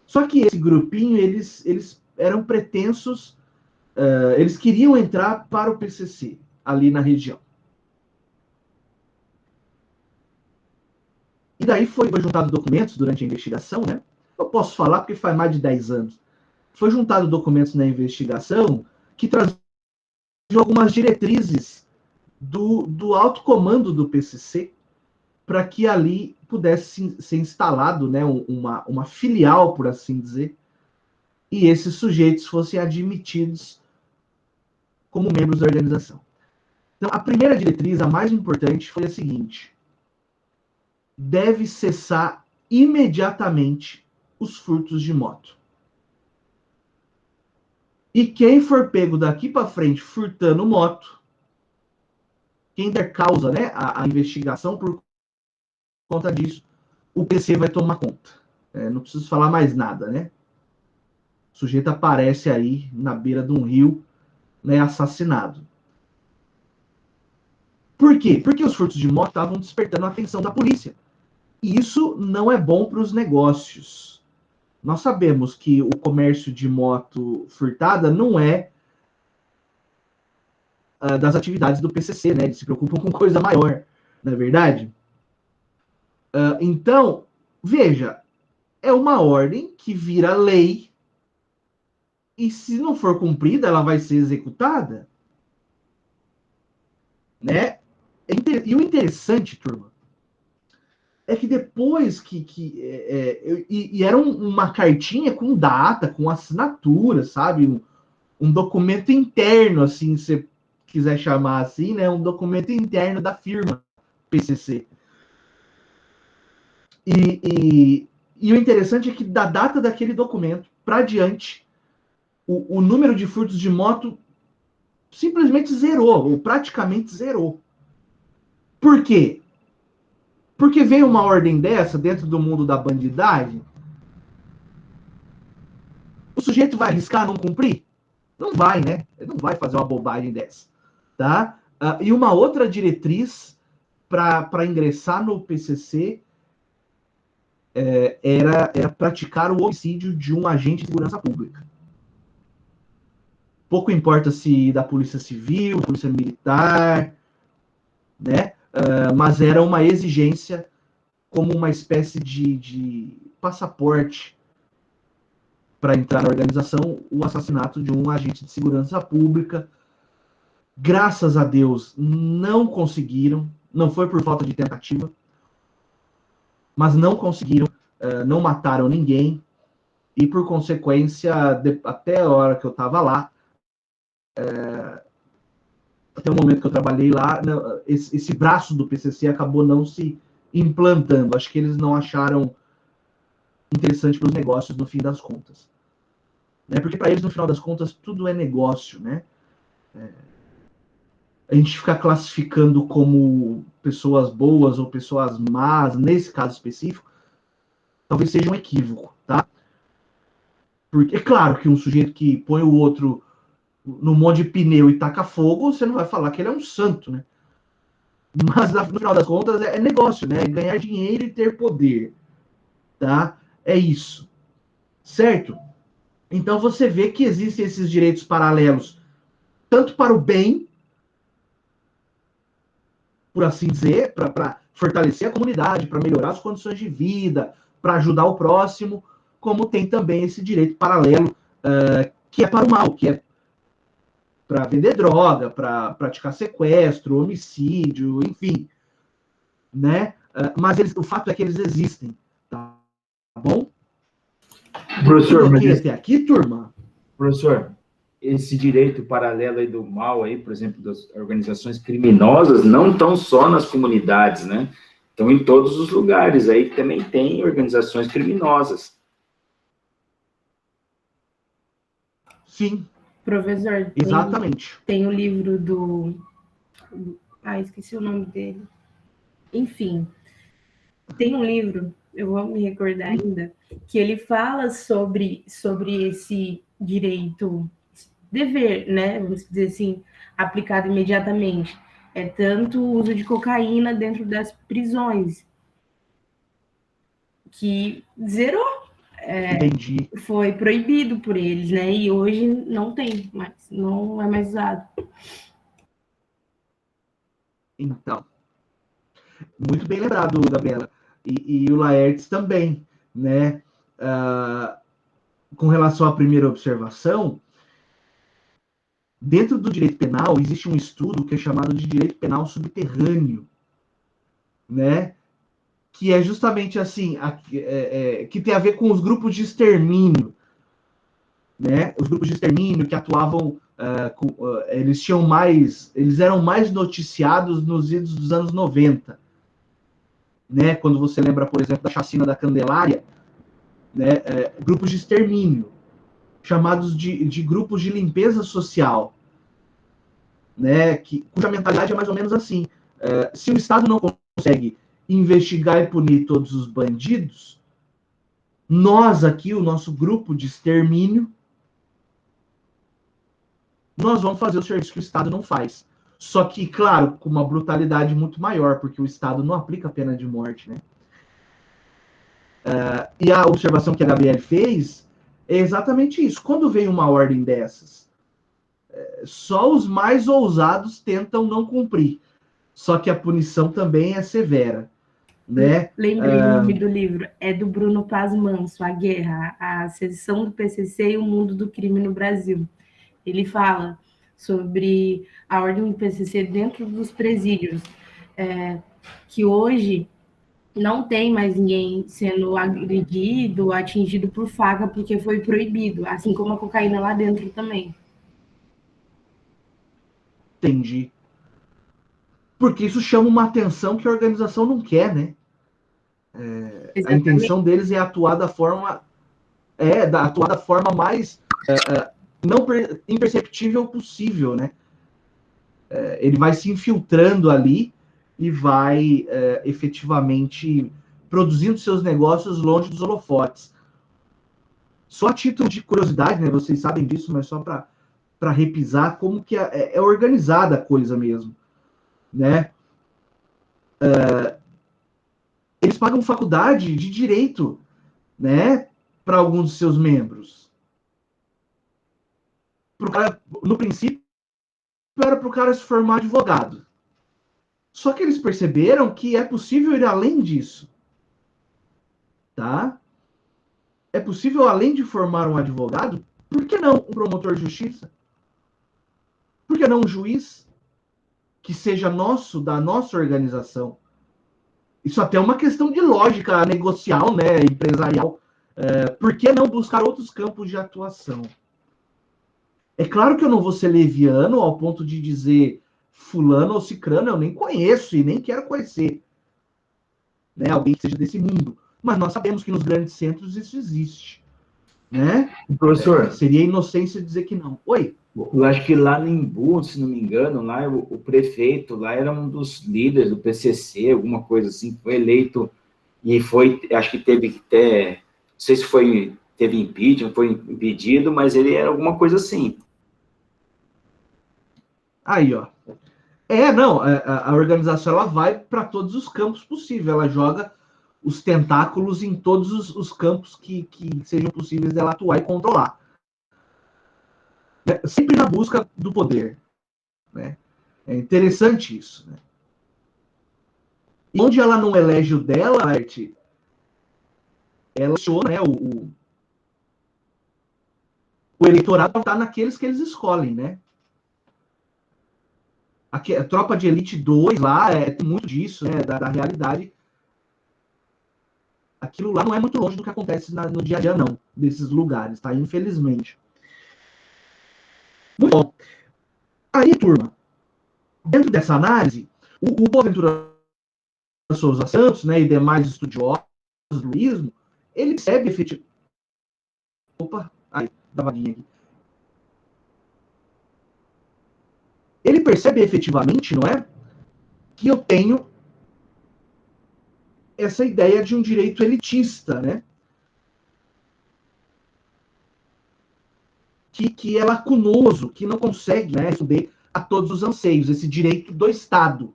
Só que esse grupinho, eles eram pretensos, eles queriam entrar para o PCC, ali na região. E daí foi juntado documentos durante a investigação, né? Eu posso falar porque faz mais de 10 anos. Foi juntado documentos na investigação que traziam algumas diretrizes do alto comando do PCC para que ali pudesse ser instalado, né, uma filial, por assim dizer, e esses sujeitos fossem admitidos como membros da organização. Então, a primeira diretriz, a mais importante, foi a seguinte: deve cessar imediatamente os furtos de moto. E quem for pego daqui para frente furtando moto, quem der causa, né, a investigação por conta disso, o PC vai tomar conta. Não preciso falar mais nada, né? O sujeito aparece aí na beira de um rio, né, assassinado. Por quê? Porque os furtos de moto estavam despertando a atenção da polícia. E isso não é bom para os negócios. Nós sabemos que o comércio de moto furtada não é das atividades do PCC, né? Eles se preocupam com coisa maior, não é verdade? Então, veja, é uma ordem que vira lei e se não for cumprida, ela vai ser executada, né? E o interessante, turma, é que depois e era uma cartinha com data, com assinatura, sabe? Um documento interno, assim, se você quiser chamar assim, né? Um documento interno da firma PCC. E o interessante é que da data daquele documento para diante, o número de furtos de moto simplesmente zerou, ou praticamente zerou. Por quê? Porque vem uma ordem dessa dentro do mundo da bandidagem, o sujeito vai arriscar não cumprir? Não vai, né? Ele não vai fazer uma bobagem dessa. Tá? E uma outra diretriz para ingressar no PCC era praticar o homicídio de um agente de segurança pública. Pouco importa se da Polícia Civil, Polícia Militar, né? Mas era uma exigência como uma espécie de passaporte para entrar na organização, o assassinato de um agente de segurança pública. Graças a Deus, não conseguiram, não foi por falta de tentativa, mas não conseguiram, não mataram ninguém, e por consequência, até a hora que eu estava lá, até o momento que eu trabalhei lá, esse braço do PCC acabou não se implantando. Acho que eles não acharam interessante para os negócios no fim das contas. Né? Porque para eles, no final das contas, tudo é negócio, né? A gente ficar classificando como pessoas boas ou pessoas más, nesse caso específico, talvez seja um equívoco, tá? Porque é claro que um sujeito que põe o outro no monte de pneu e taca fogo, você não vai falar que ele é um santo, né? Mas no final das contas é negócio, né? É ganhar dinheiro e ter poder, tá? É isso, certo? Então você vê que existem esses direitos paralelos, tanto para o bem, por assim dizer, para fortalecer a comunidade, para melhorar as condições de vida, para ajudar o próximo, como tem também esse direito paralelo, que é para o mal, que é para vender droga, para praticar sequestro, homicídio, enfim, né? Mas o fato é que eles existem, tá bom? Professor, Tudo ok até aqui, turma? Professor, esse direito paralelo aí do mal aí, por exemplo, das organizações criminosas, não estão só nas comunidades, né? Estão em todos os lugares aí que também tem organizações criminosas. Sim. Professor, exatamente. Tem o livro do... esqueci o nome dele. Enfim, tem um livro, eu vou me recordar ainda, que ele fala sobre esse direito, dever, né? Vamos dizer assim, aplicado imediatamente. É tanto o uso de cocaína dentro das prisões, que zerou. Entendi. Foi proibido por eles, né? E hoje não tem mais, não é mais usado. Então, muito bem lembrado, Gabriela. E o Laertes também, né? Com relação à primeira observação, dentro do direito penal, existe um estudo que é chamado de direito penal subterrâneo, né? Que é justamente assim, que tem a ver com os grupos de extermínio, né? Os grupos de extermínio que atuavam, eles eram mais noticiados nos idos dos anos 90, né? Quando você lembra, por exemplo, da chacina da Candelária, né? Grupos de extermínio, chamados de grupos de limpeza social, né? Cuja mentalidade é mais ou menos assim: se o Estado não consegue investigar e punir todos os bandidos, nós aqui, o nosso grupo de extermínio, nós vamos fazer o serviço que o Estado não faz. Só que, claro, com uma brutalidade muito maior, porque o Estado não aplica a pena de morte, né? E a observação que a Gabriele fez é exatamente isso. Quando vem uma ordem dessas, só os mais ousados tentam não cumprir. Só que a punição também é severa, né? Lembrei o nome do livro, é do Bruno Paz Manso, A Guerra, a Seção do PCC e o Mundo do Crime no Brasil. Ele fala sobre a ordem do PCC dentro dos presídios, que hoje não tem mais ninguém sendo agredido, atingido por faca, porque foi proibido, assim como a cocaína lá dentro também. Entendi. Porque isso chama uma atenção que a organização não quer, né? A intenção deles é atuar da forma mais não imperceptível possível, né? Ele vai se infiltrando ali e vai efetivamente produzindo seus negócios longe dos holofotes. Só a título de curiosidade, né? Vocês sabem disso, mas só para repisar como que é organizada a coisa mesmo, né? Eles pagam faculdade de direito, né, para alguns de seus membros. No princípio, era para o cara se formar advogado. Só que eles perceberam que é possível ir além disso. Tá? É possível, além de formar um advogado, por que não um promotor de justiça? Por que não um juiz que seja da nossa organização? Isso até é uma questão de lógica negocial, né, empresarial. Por que não buscar outros campos de atuação? É claro que eu não vou ser leviano ao ponto de dizer fulano ou cicrano, eu nem conheço e nem quero conhecer, né, alguém que seja desse mundo. Mas nós sabemos que nos grandes centros isso existe, né? Professor, seria inocência dizer que não. Oi? Eu acho que lá no Embu, se não me engano, lá o prefeito lá era um dos líderes do PCC, alguma coisa assim, foi eleito e acho que teve que ter, não sei se teve impeachment, foi impedido, mas ele era alguma coisa assim. Aí, ó. Não, a organização ela vai para todos os campos possíveis, ela joga os tentáculos em todos os campos que sejam possíveis dela atuar e controlar. Sempre na busca do poder, né? É interessante isso, né? E onde ela não elege o dela, ela seleciona, né, o eleitorado está naqueles que eles escolhem, né? A Tropa de Elite 2 lá tem muito disso, né, da realidade. Aquilo lá não é muito longe do que acontece no dia a dia, não, desses lugares, tá? Infelizmente. Muito bom. Aí, turma, dentro dessa análise, o Boaventura Souza Santos, né, e demais estudiosos do lulismo, ele percebe efetivamente. Opa, aí, da vaguinha aqui. Ele percebe efetivamente, não é? Que eu tenho essa ideia de um direito elitista, né? Que é lacunoso, que não consegue, né, responder a todos os anseios, esse direito do Estado.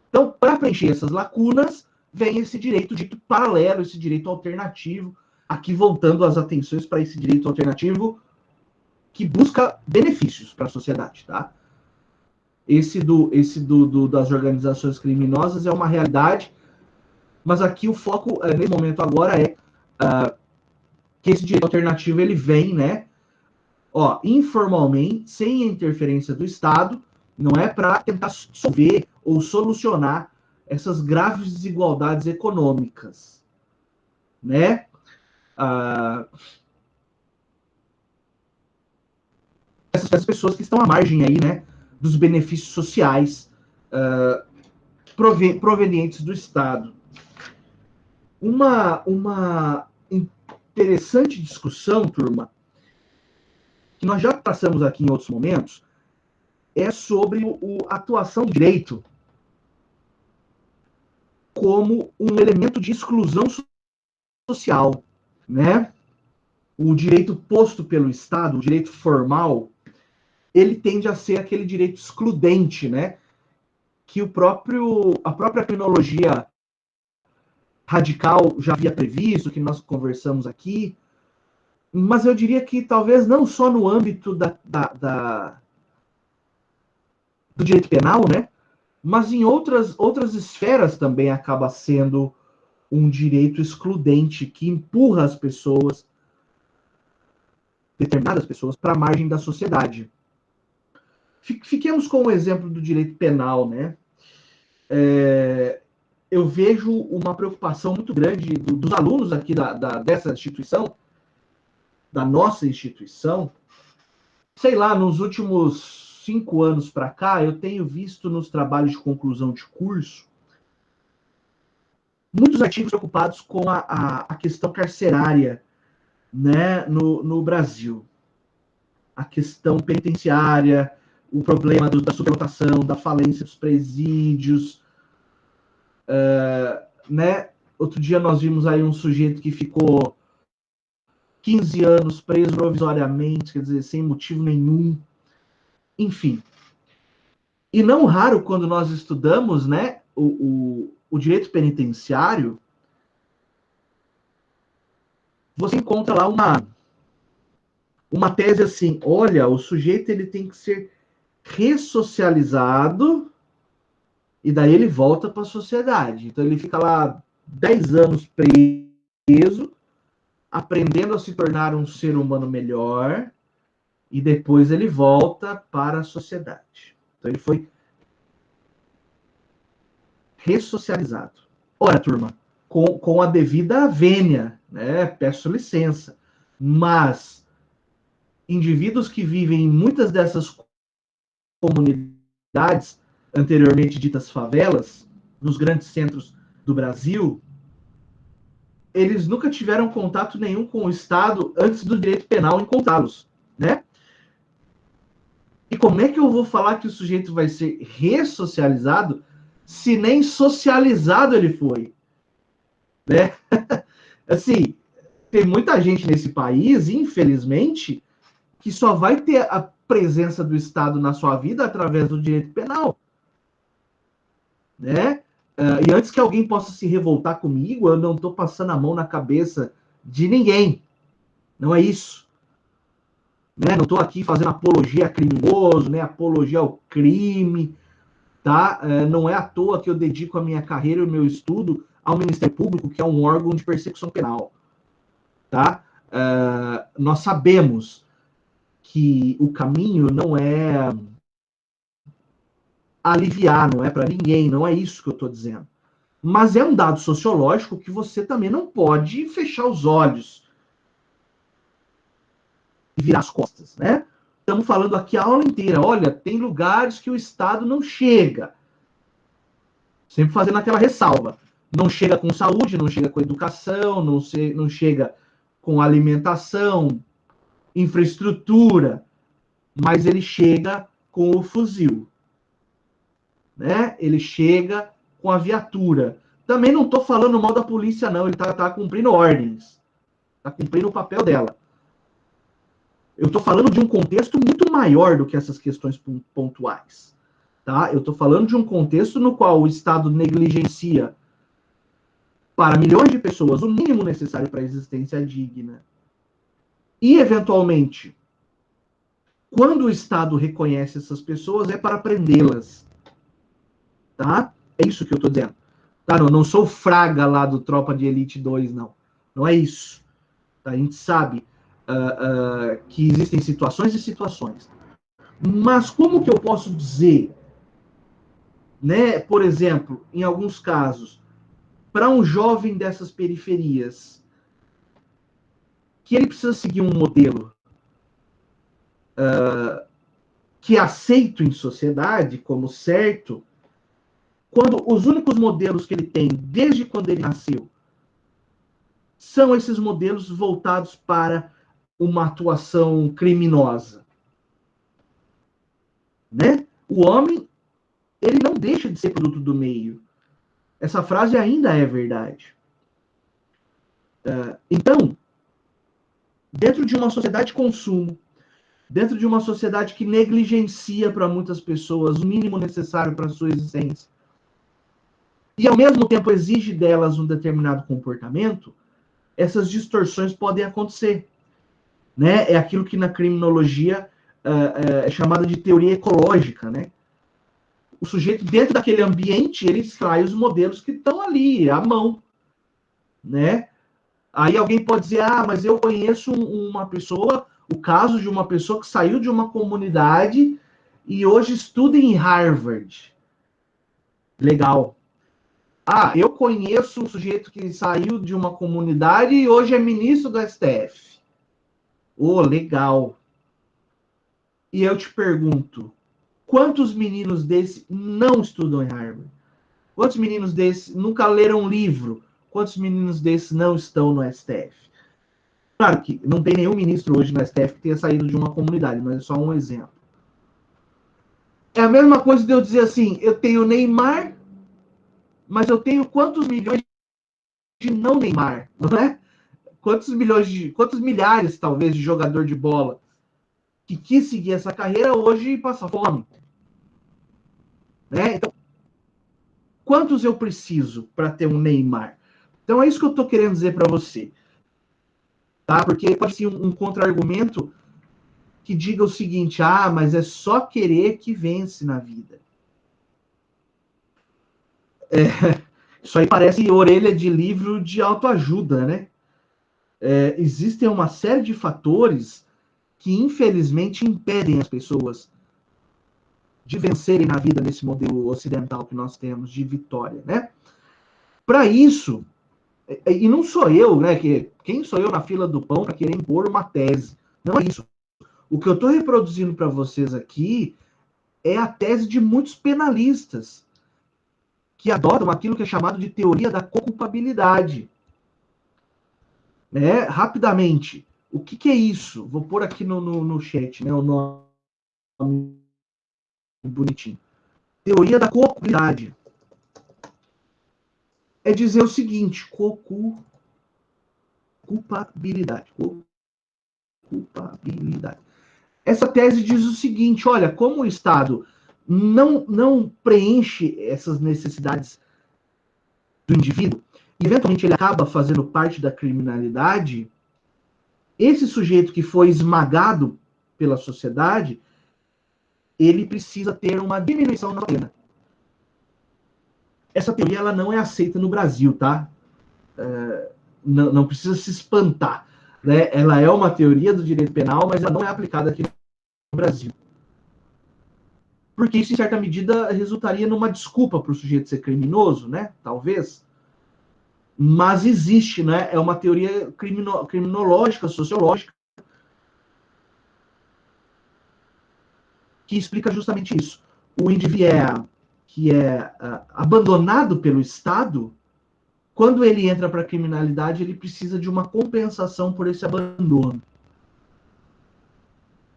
Então, para preencher essas lacunas, vem esse direito dito paralelo, esse direito alternativo, aqui voltando as atenções para esse direito alternativo que busca benefícios para a sociedade, tá? Esse das organizações criminosas é uma realidade, mas aqui o foco, nesse momento agora, que esse direito alternativo ele vem, né, Ó, informalmente, sem a interferência do Estado, não é para tentar solver ou solucionar essas graves desigualdades econômicas, né? Essas pessoas que estão à margem aí, né, dos benefícios sociais provenientes do Estado. Uma interessante discussão, turma, que nós já passamos aqui em outros momentos, é sobre a atuação do direito como um elemento de exclusão social, né? O direito posto pelo Estado, o direito formal, ele tende a ser aquele direito excludente, né? Que a própria criminologia radical já havia previsto, que nós conversamos aqui, mas eu diria que talvez não só no âmbito do direito penal, né? Mas em outras esferas também acaba sendo um direito excludente que empurra as pessoas, determinadas pessoas, para a margem da sociedade. Fiquemos com o exemplo do direito penal, né? Eu vejo uma preocupação muito grande dos alunos aqui dessa instituição, da nossa instituição. Sei lá, nos últimos 5 anos para cá, eu tenho visto nos trabalhos de conclusão de curso muitos artigos preocupados com a questão carcerária, né, no Brasil. A questão penitenciária, o problema da superlotação, da falência dos presídios, né? Outro dia nós vimos aí um sujeito que ficou 15 anos preso provisoriamente, quer dizer, sem motivo nenhum. Enfim. E não raro, quando nós estudamos, né, o direito penitenciário, você encontra lá uma tese assim, olha, o sujeito ele tem que ser ressocializado e daí ele volta para a sociedade. Então ele fica lá 10 anos preso, aprendendo a se tornar um ser humano melhor, e depois ele volta para a sociedade. Então ele foi ressocializado. Ora, turma, com a devida vênia, né? Peço licença. Mas indivíduos que vivem em muitas dessas comunidades, anteriormente ditas favelas, nos grandes centros do Brasil, eles nunca tiveram contato nenhum com o Estado antes do direito penal encontrá-los, né? E como é que eu vou falar que o sujeito vai ser ressocializado se nem socializado ele foi? Né? Assim, tem muita gente nesse país, infelizmente, que só vai ter a presença do Estado na sua vida através do direito penal. Né? E antes que alguém possa se revoltar comigo, eu não estou passando a mão na cabeça de ninguém. Não é isso. Né? Não estou aqui fazendo apologia a criminoso, né? Apologia ao crime. Tá? Não é à toa que eu dedico a minha carreira e o meu estudo ao Ministério Público, que é um órgão de persecução penal. Tá? Nós sabemos que o caminho não é aliviar, não é para ninguém, não é isso que eu estou dizendo. Mas é um dado sociológico que você também não pode fechar os olhos e virar as costas, né? Estamos falando aqui a aula inteira. Olha, tem lugares que o Estado não chega. Sempre fazendo aquela ressalva. Não chega com saúde, não chega com educação, não chega com alimentação, infraestrutura, mas ele chega com o fuzil. Né? Ele chega com a viatura. Também não estou falando mal da polícia, não. Ele está cumprindo ordens. Está cumprindo o papel dela. Eu estou falando de um contexto muito maior do que essas questões pontuais. Tá? Eu estou falando de um contexto no qual o Estado negligencia para milhões de pessoas o mínimo necessário para a existência digna. E, eventualmente, quando o Estado reconhece essas pessoas, é para prendê-las. Tá? É isso que eu estou dizendo. Tá? Não sou o Fraga lá do Tropa de Elite 2, não. Não é isso. Tá? A gente sabe que existem situações e situações. Mas como que eu posso dizer, né, por exemplo, em alguns casos, para um jovem dessas periferias, que ele precisa seguir um modelo que é aceito em sociedade como certo, quando os únicos modelos que ele tem desde quando ele nasceu são esses modelos voltados para uma atuação criminosa, né? O homem, ele não deixa de ser produto do meio. Essa frase ainda é verdade. Então, dentro de uma sociedade de consumo, dentro de uma sociedade que negligencia para muitas pessoas o mínimo necessário para a sua existência, e ao mesmo tempo exige delas um determinado comportamento, essas distorções podem acontecer. Né? É aquilo que na criminologia é chamado de teoria ecológica. Né? O sujeito, dentro daquele ambiente, ele extrai os modelos que estão ali, à mão. Né? Aí alguém pode dizer, mas eu conheço uma pessoa, o caso de uma pessoa que saiu de uma comunidade e hoje estuda em Harvard. Legal. Eu conheço um sujeito que saiu de uma comunidade e hoje é ministro do STF. Legal. E eu te pergunto, quantos meninos desses não estudam em Harvard? Quantos meninos desses nunca leram um livro? Quantos meninos desses não estão no STF? Claro que não tem nenhum ministro hoje no STF que tenha saído de uma comunidade, mas é só um exemplo. É a mesma coisa de eu dizer assim, eu tenho Neymar, mas eu tenho quantos milhões de não Neymar, não é? Quantos milhares, talvez, de jogador de bola que quis seguir essa carreira hoje passa fome. Né? Então, quantos eu preciso para ter um Neymar? Então, é isso que eu estou querendo dizer para você. Tá? Porque pode ser um contra-argumento que diga o seguinte, mas é só querer que vence na vida. Isso aí parece orelha de livro de autoajuda, né? Existem uma série de fatores que, infelizmente, impedem as pessoas de vencerem na vida nesse modelo ocidental que nós temos de vitória, né? Para isso, e não sou eu, né? Quem sou eu na fila do pão para querer impor uma tese? Não é isso. O que eu estou reproduzindo para vocês aqui é a tese de muitos penalistas que adotam aquilo que é chamado de teoria da co-culpabilidade. Né? Rapidamente, o que é isso? Vou pôr aqui no chat, né? O nome bonitinho. Teoria da co-culpabilidade. É dizer o seguinte, culpabilidade. Essa tese diz o seguinte, olha, como o Estado não preenche essas necessidades do indivíduo, eventualmente ele acaba fazendo parte da criminalidade, esse sujeito que foi esmagado pela sociedade, ele precisa ter uma diminuição na pena. Essa teoria ela não é aceita no Brasil, tá? Não precisa se espantar. Né? Ela é uma teoria do direito penal, mas ela não é aplicada aqui no Brasil. Porque isso, em certa medida, resultaria numa desculpa para o sujeito ser criminoso, né? Talvez. Mas existe, né? É uma teoria criminológica, sociológica, que explica justamente isso. O indivíduo que é abandonado pelo Estado, quando ele entra para a criminalidade, ele precisa de uma compensação por esse abandono.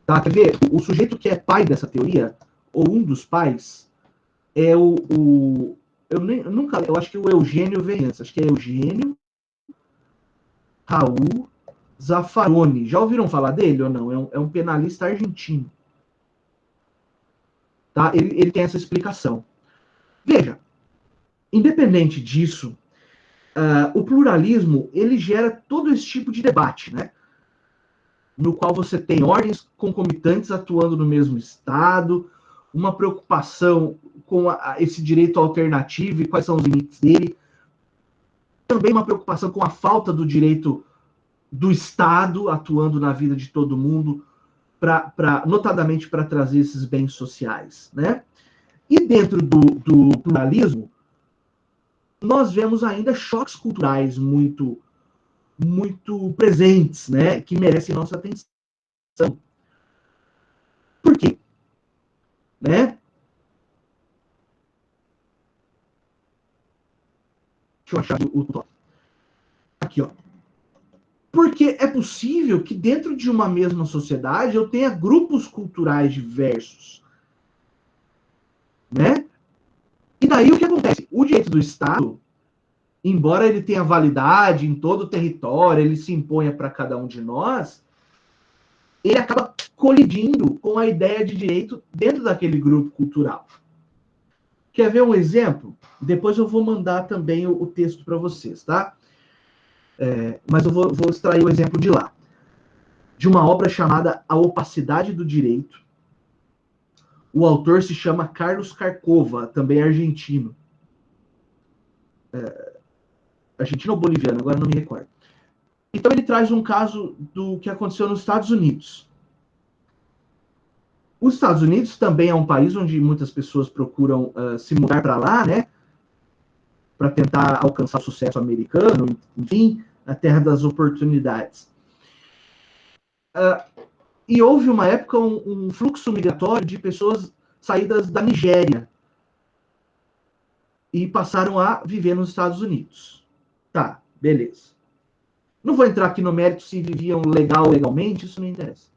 Tá? Quer ver? O sujeito que é pai dessa teoria, ou um dos pais, é eu acho que o Eugênio vem antes. Acho que é Eugênio Raul Zaffaroni. Já ouviram falar dele ou não? É um penalista argentino. Tá? Ele tem essa explicação. Veja, independente disso, o pluralismo ele gera todo esse tipo de debate, né? No qual você tem ordens concomitantes atuando no mesmo estado, uma preocupação com esse direito alternativo e quais são os limites dele, também uma preocupação com a falta do direito do Estado atuando na vida de todo mundo, notadamente para trazer esses bens sociais, né? E dentro do pluralismo, nós vemos ainda choques culturais muito presentes, né? Que merecem nossa atenção. Por quê? Né? Deixa eu achar o top. Aqui, ó. Porque é possível que dentro de uma mesma sociedade eu tenha grupos culturais diversos, né? E daí o que acontece? O direito do Estado, embora ele tenha validade em todo o território, ele se imponha para cada um de nós, ele acaba colidindo com a ideia de direito dentro daquele grupo cultural. Quer ver um exemplo? Depois eu vou mandar também o texto para vocês, tá? Mas eu vou extrair o exemplo de lá. De uma obra chamada A Opacidade do Direito. O autor se chama Carlos Carcova, também argentino. Argentino ou boliviano, agora não me recordo. Então ele traz um caso do que aconteceu nos Estados Unidos. Os Estados Unidos também é um país onde muitas pessoas procuram se mudar para lá, né? Para tentar alcançar o sucesso americano, enfim, a terra das oportunidades. E houve uma época um fluxo migratório de pessoas saídas da Nigéria e passaram a viver nos Estados Unidos. Tá, beleza. Não vou entrar aqui no mérito se viviam legalmente, isso não interessa.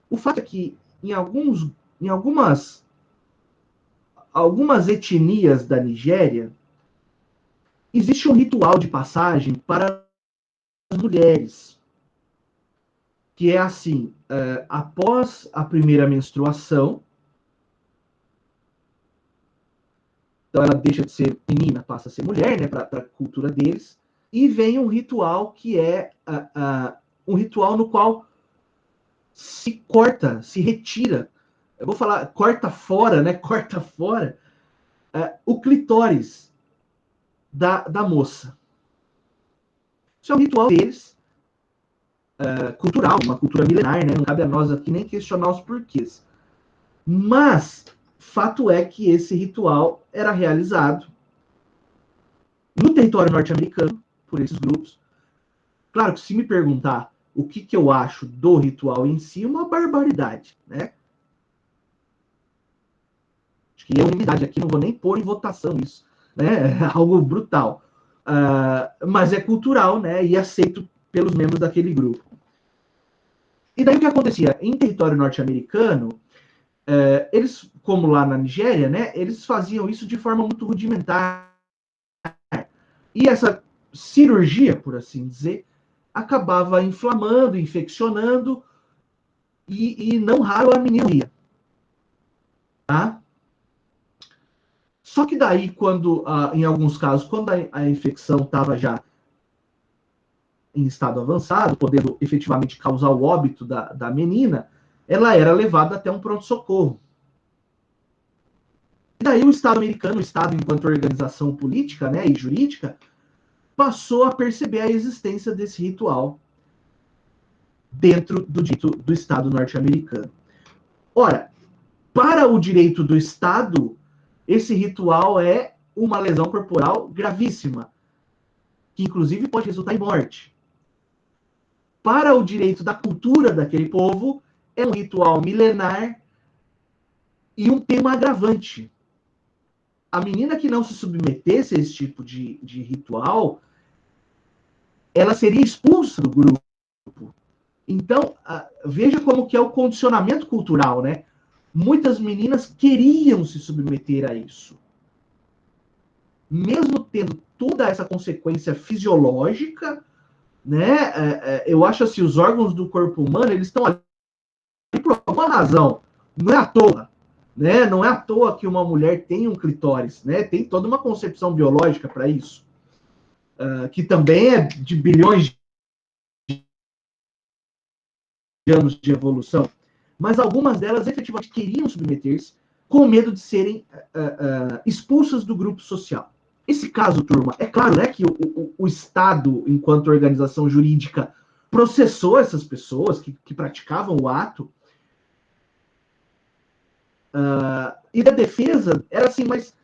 O fato é que em algumas etnias da Nigéria existe um ritual de passagem para as mulheres, que é assim, após a primeira menstruação, então ela deixa de ser menina, passa a ser mulher, né, para a cultura deles, e vem um ritual que é um ritual no qual se corta, se retira, eu vou falar, corta fora, né, o clitóris da moça. Isso é um ritual deles, cultural, uma cultura milenar, né? Não cabe a nós aqui nem questionar os porquês. Mas, fato é que esse ritual era realizado no território norte-americano, por esses grupos. Claro que se me perguntar o que eu acho do ritual em si, uma barbaridade, né? Acho que é unanimidade aqui, não vou nem pôr em votação isso, né? É algo brutal. Mas é cultural, né? E aceito pelos membros daquele grupo. E daí o que acontecia? Em território norte-americano, eles, como lá na Nigéria, né? Eles faziam isso de forma muito rudimentar. E essa cirurgia, por assim dizer, acabava inflamando, infeccionando, e não raro a menina ia. Tá? Só que daí, quando, em alguns casos, quando a infecção estava já em estado avançado, podendo efetivamente causar o óbito da menina, ela era levada até um pronto-socorro. E daí o Estado americano, o Estado enquanto organização política, né, e jurídica, passou a perceber a existência desse ritual dentro do direito do Estado norte-americano. Ora, para o direito do Estado, esse ritual é uma lesão corporal gravíssima, que inclusive pode resultar em morte. Para o direito da cultura daquele povo, é um ritual milenar e um tema agravante. A menina que não se submetesse a esse tipo de ritual, ela seria expulsa do grupo. Então, veja como que é o condicionamento cultural, né? Muitas meninas queriam se submeter a isso. Mesmo tendo toda essa consequência fisiológica, né? Eu acho assim, os órgãos do corpo humano, eles estão ali por alguma razão. Não é à toa. Né? Não é à toa que uma mulher tem um clitóris, né? Tem toda uma concepção biológica para isso, que também é de bilhões de anos de evolução. Mas algumas delas efetivamente queriam submeter-se com medo de serem expulsas do grupo social. Esse caso, turma, é claro, né, que o Estado, enquanto organização jurídica, processou essas pessoas que praticavam o ato, e da defesa era assim, mas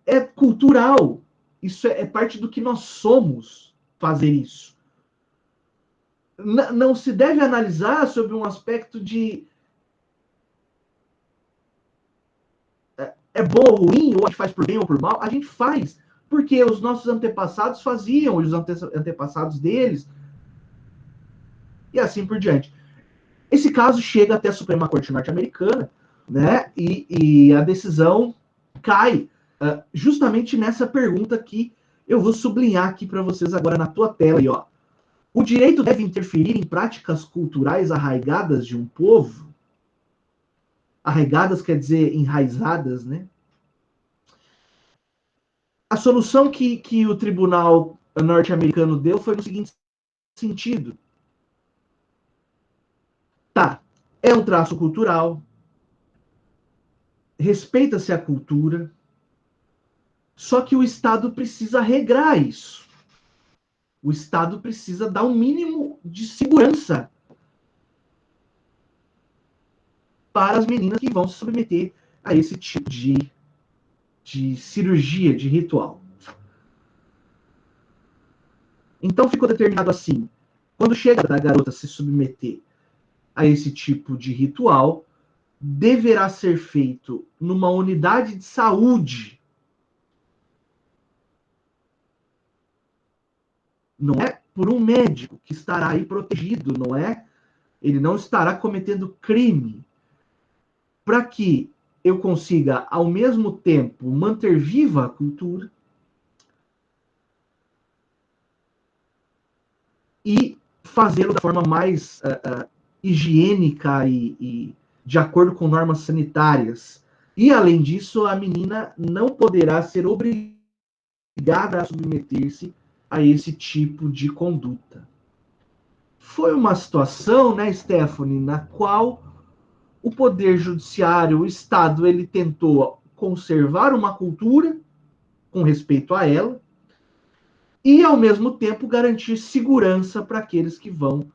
é cultural, isso é parte do que nós somos, fazer isso. Não se deve analisar sobre um aspecto de é bom ou ruim, ou a gente faz por bem ou por mal. A gente faz, porque os nossos antepassados faziam, e os antepassados deles, e assim por diante. Esse caso chega até a Suprema Corte norte-americana, né? E a decisão cai justamente nessa pergunta que eu vou sublinhar aqui para vocês agora na tua tela. Aí, ó. O direito deve interferir em práticas culturais arraigadas de um povo? Arraigadas quer dizer enraizadas, né? A solução que o tribunal norte-americano deu foi no seguinte sentido. Tá, é um traço cultural, respeita-se a cultura, só que o Estado precisa regrar isso. O Estado precisa dar um mínimo de segurança para as meninas que vão se submeter a esse tipo de cirurgia, de ritual. Então ficou determinado assim, quando chega a garota se submeter a esse tipo de ritual, deverá ser feito numa unidade de saúde. Não é por um médico que estará aí protegido, não é? Ele não estará cometendo crime. Para que eu consiga, ao mesmo tempo, manter viva a cultura e fazê-lo da forma mais higiênica e de acordo com normas sanitárias. E, além disso, a menina não poderá ser obrigada a submeter-se a esse tipo de conduta. Foi uma situação, né, Stephanie, na qual o Poder Judiciário, o Estado, ele tentou conservar uma cultura com respeito a ela e, ao mesmo tempo, garantir segurança para aqueles que vão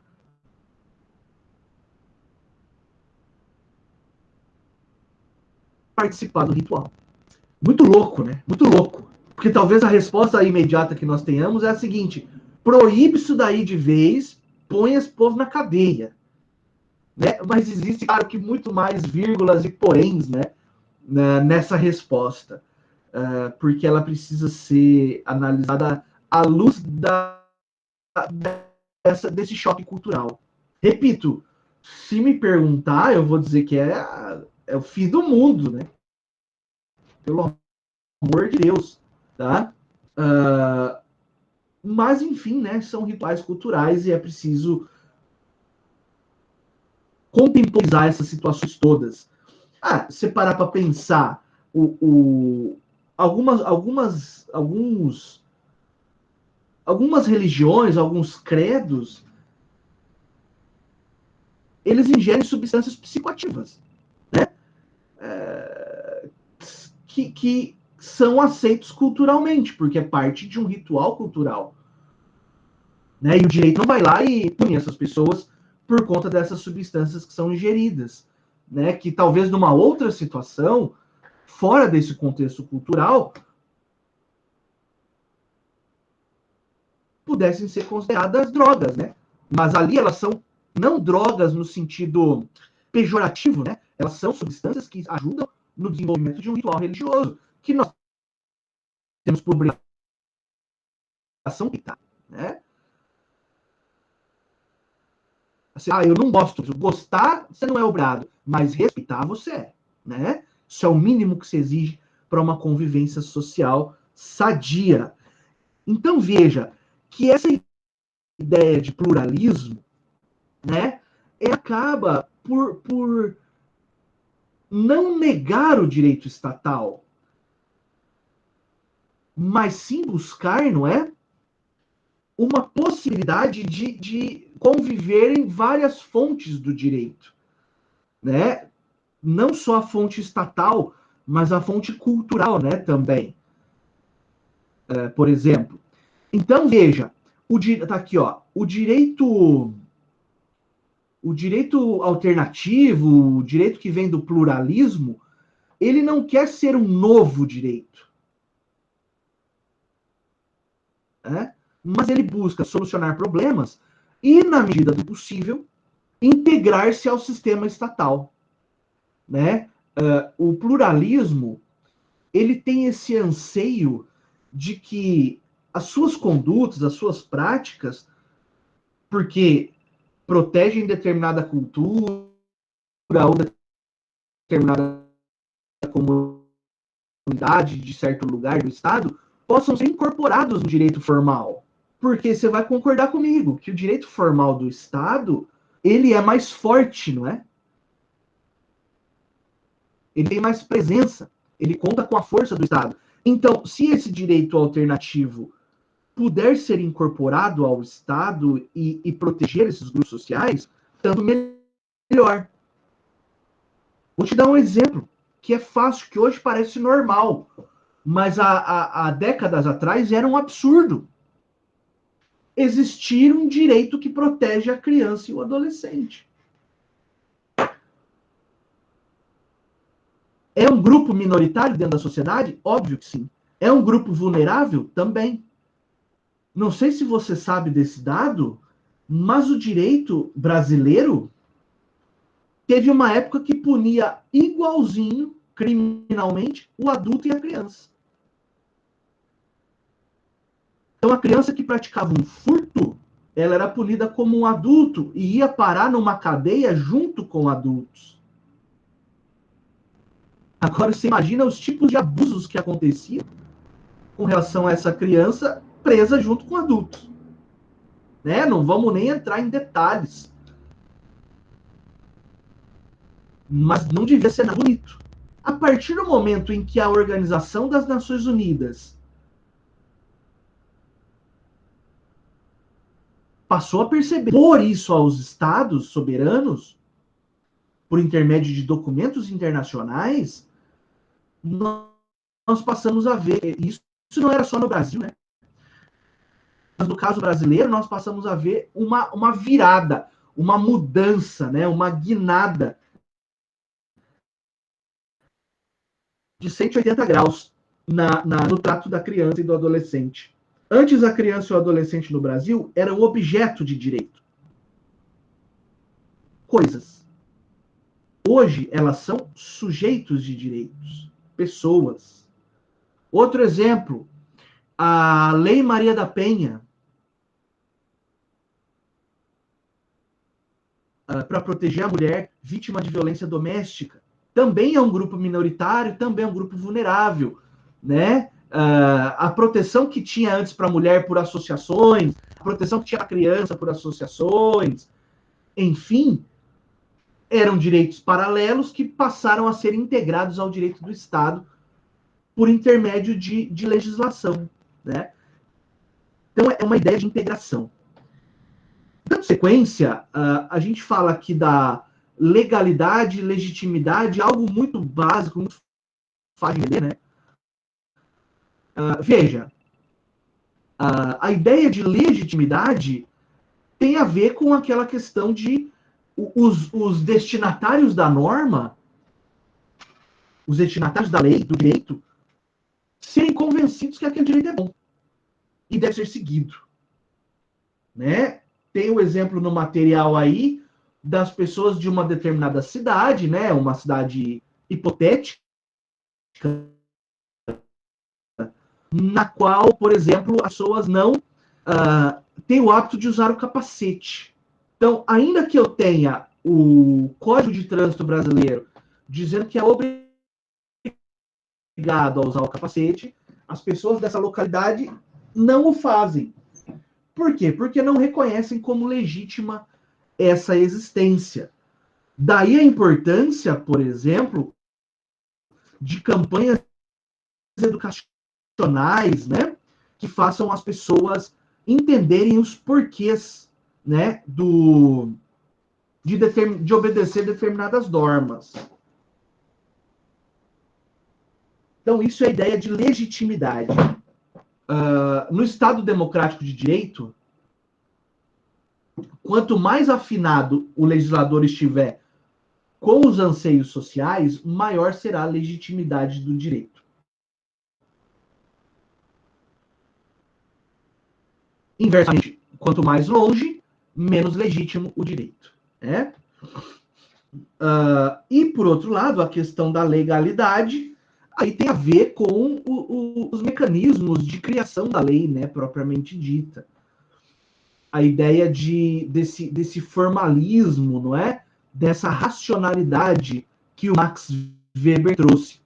participar do ritual. Muito louco, né? Muito louco. Porque talvez a resposta imediata que nós tenhamos é a seguinte: proíbe isso daí de vez, põe esse povo na cadeia. Né? Mas existe, claro, que muito mais vírgulas e poréns, né, nessa resposta. Porque ela precisa ser analisada à luz desse choque cultural. Repito, se me perguntar, eu vou dizer que é o fim do mundo, né? Pelo amor de Deus, tá? Mas, enfim, né? São rituais culturais e é preciso contemplar essas situações todas. Se parar para pensar, algumas religiões, alguns credos, eles ingerem substâncias psicoativas, né? Que são aceitos culturalmente, porque é parte de um ritual cultural. Né? E o direito não vai lá e pune essas pessoas por conta dessas substâncias que são ingeridas. Né? Que talvez numa outra situação, fora desse contexto cultural, pudessem ser consideradas drogas, né? Mas ali elas são não drogas no sentido pejorativo, né? Elas são substâncias que ajudam no desenvolvimento de um ritual religioso, que nós temos por obrigação, né? Assim, eu não gosto. Gostar, você não é obrigado, mas respeitar você é, né? Isso é o mínimo que se exige para uma convivência social sadia. Então, veja que essa ideia de pluralismo, né, acaba por não negar o direito estatal, mas sim buscar, não é, uma possibilidade de conviverem várias fontes do direito, né? Não só a fonte estatal, mas a fonte cultural, né, também. por exemplo. Então, veja, tá aqui, ó, o direito alternativo, o direito que vem do pluralismo, ele não quer ser um novo direito, né? Mas ele busca solucionar problemas e, na medida do possível, integrar-se ao sistema estatal, né? O pluralismo, ele tem esse anseio de que as suas condutas, as suas práticas, porque protegem determinada cultura ou determinada comunidade de certo lugar do Estado, possam ser incorporados no direito formal. Porque você vai concordar comigo que o direito formal do Estado, ele é mais forte, não é? Ele tem mais presença, ele conta com a força do Estado. Então, se esse direito alternativo puder ser incorporado ao Estado e proteger esses grupos sociais, tanto melhor. Vou te dar um exemplo que é fácil, que hoje parece normal, mas há décadas atrás era um absurdo. Existir um direito que protege a criança e o adolescente. É um grupo minoritário dentro da sociedade? Óbvio que sim. É um grupo vulnerável? Também. Não sei se você sabe desse dado, mas o direito brasileiro teve uma época que punia igualzinho, criminalmente, o adulto e a criança. Então, a criança que praticava um furto, ela era punida como um adulto e ia parar numa cadeia junto com adultos. Agora, você imagina os tipos de abusos que aconteciam com relação a essa criança presa junto com adultos. Né? Não vamos nem entrar em detalhes. Mas não devia ser nada bonito. A partir do momento em que a Organização das Nações Unidas passou a perceber, por isso aos estados soberanos, por intermédio de documentos internacionais, nós passamos a ver, isso não era só no Brasil, né? Mas no caso brasileiro, nós passamos a ver uma virada, uma mudança, né? Uma guinada de 180 graus no trato da criança e do adolescente. Antes, a criança e o adolescente no Brasil eram objeto de direito. Coisas. Hoje, elas são sujeitos de direitos. Pessoas. Outro exemplo, a Lei Maria da Penha, para proteger a mulher vítima de violência doméstica, também é um grupo minoritário, também é um grupo vulnerável, né? A proteção que tinha antes para a mulher por associações, a proteção que tinha para a criança por associações, enfim, eram direitos paralelos que passaram a ser integrados ao direito do Estado por intermédio de legislação, né? Então, é uma ideia de integração. Dando sequência, a gente fala aqui da legalidade, legitimidade, algo muito básico, muito fácil de entender, né? Veja, a ideia de legitimidade tem a ver com aquela questão de os destinatários da norma, os destinatários da lei, do direito, serem convencidos que aquele direito é bom e deve ser seguido. Né? Tem o exemplo no material aí das pessoas de uma determinada cidade, né? Uma cidade hipotética, na qual, por exemplo, as pessoas não têm o hábito de usar o capacete. Então, ainda que eu tenha o Código de Trânsito Brasileiro dizendo que é obrigado a usar o capacete, as pessoas dessa localidade não o fazem. Por quê? Porque não reconhecem como legítima essa existência. Daí a importância, por exemplo, de campanhas educacionais, né, que façam as pessoas entenderem os porquês, né, de obedecer determinadas normas. Então, isso é a ideia de legitimidade. no Estado democrático de direito, quanto mais afinado o legislador estiver com os anseios sociais, maior será a legitimidade do direito. Inversamente, quanto mais longe, menos legítimo o direito. Né? E, por outro lado, a questão da legalidade aí tem a ver com os mecanismos de criação da lei, né, propriamente dita. A ideia desse formalismo, não é? Dessa racionalidade que o Max Weber trouxe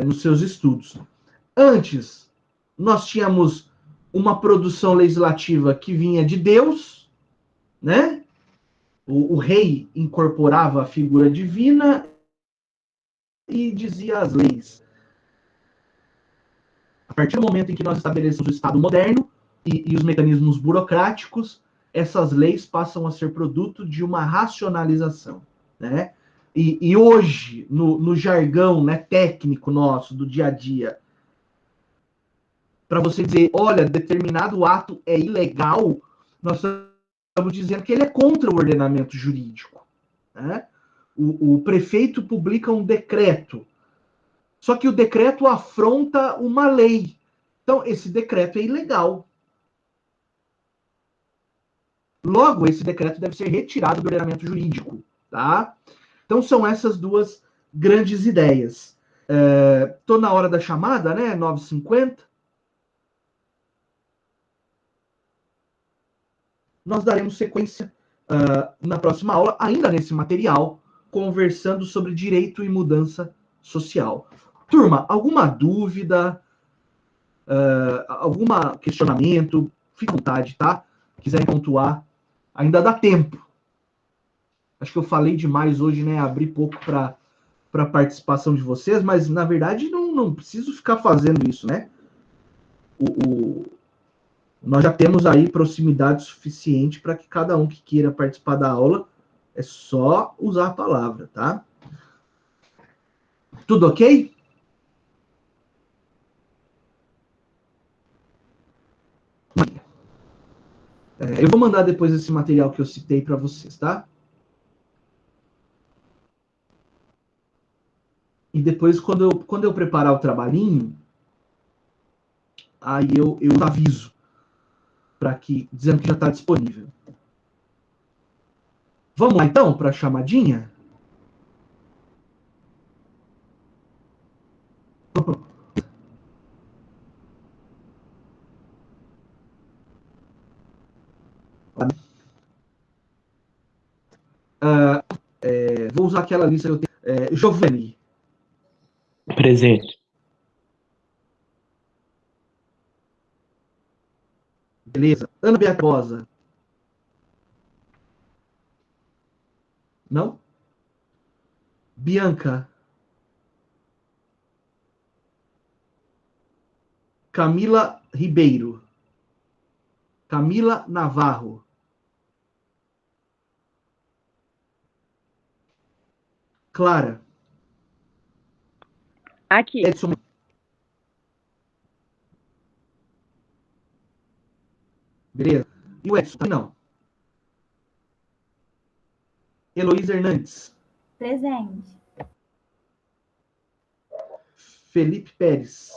nos seus estudos. Antes, nós tínhamos uma produção legislativa que vinha de Deus, né? O rei incorporava a figura divina e dizia as leis. A partir do momento em que nós estabelecemos o Estado moderno e os mecanismos burocráticos, essas leis passam a ser produto de uma racionalização, né? E hoje, no jargão, né, técnico nosso, do dia a dia, para você dizer, olha, determinado ato é ilegal, nós estamos dizendo que ele é contra o ordenamento jurídico. Né? O prefeito publica um decreto, só que o decreto afronta uma lei. Então, esse decreto é ilegal. Logo, esse decreto deve ser retirado do ordenamento jurídico. Tá? Então, são essas duas grandes ideias. Estou na hora da chamada, né? 9h50. Nós daremos sequência na próxima aula, ainda nesse material, conversando sobre direito e mudança social. Turma, alguma dúvida, algum questionamento? Fique à vontade, tá? Quiserem pontuar, ainda dá tempo. Acho que eu falei demais hoje, né? Abri pouco para a participação de vocês, mas, na verdade, não preciso ficar fazendo isso, né? Nós já temos aí proximidade suficiente para que cada um que queira participar da aula é só usar a palavra, tá? Tudo ok? Eu vou mandar depois esse material que eu citei para vocês, tá? E depois, quando eu preparar o trabalhinho, aí eu aviso dizendo que já está disponível. Vamos lá, então, para a chamadinha? Vou usar aquela lista que eu tenho. Giovanni. Presente. Beleza. Ana Beatosa. Não? Bianca. Camila Ribeiro. Camila Navarro. Clara. Aqui. Edson. Beleza. E o Edson? Não. Heloísa Hernandes. Presente. Felipe Pérez.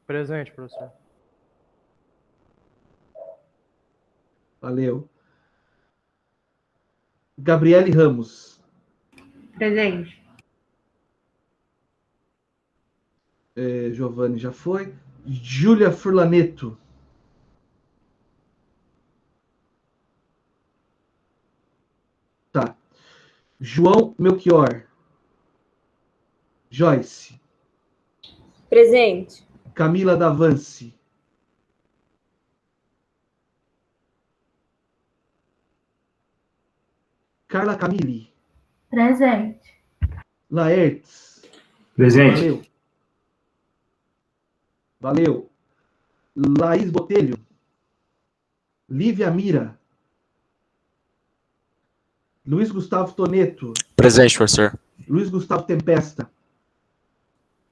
Presente, professor. Valeu. Gabriele Ramos. Presente. Giovanni já foi. Júlia Furlaneto. Tá. João Melchior. Joyce. Presente. Camila Davance. Carla Camille. Presente. Laertes. Presente. Valeu. Laís Botelho. Lívia Mira. Luiz Gustavo Toneto. Presente, professor. Luiz Gustavo Tempesta.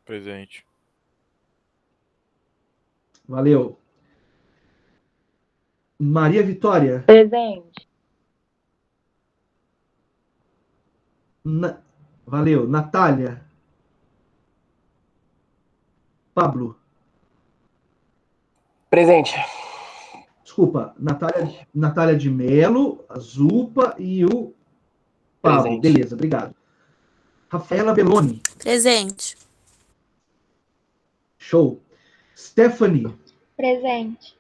Presente. Valeu. Maria Vitória. Presente. Valeu. Natália. Pablo. Presente. Desculpa, Natália de Melo, a Zupa e o Pablo. Presente. Beleza, obrigado. Rafaela Belloni. Presente. Show. Stephanie. Presente.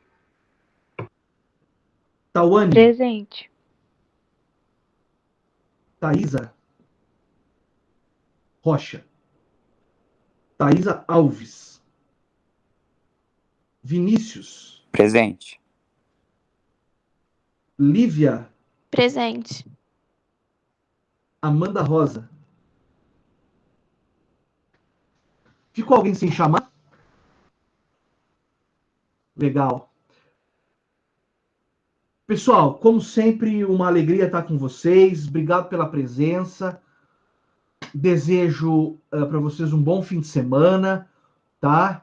Tawane. Presente. Thaisa Rocha. Thaisa Alves. Vinícius. Presente. Lívia. Presente. Amanda Rosa. Ficou alguém sem chamar? Legal. Pessoal, como sempre, uma alegria estar com vocês. Obrigado pela presença. Desejo para vocês um bom fim de semana, tá?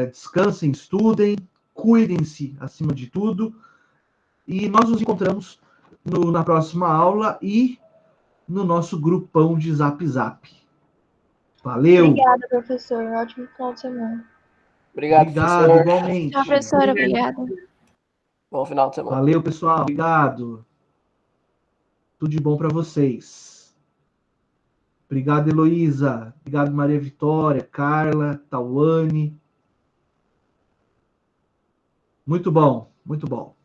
Descansem, estudem, cuidem-se acima de tudo. E nós nos encontramos na próxima aula e no nosso grupão de Zap Zap. Valeu! Obrigada, professor. Ótimo final de semana. Obrigado, professor. Igualmente. Tchau, professora. Obrigada. Bom final de semana. Valeu, pessoal. Obrigado. Tudo de bom para vocês. Obrigado, Heloísa. Obrigado, Maria Vitória, Carla, Tawane. Muito bom, muito bom.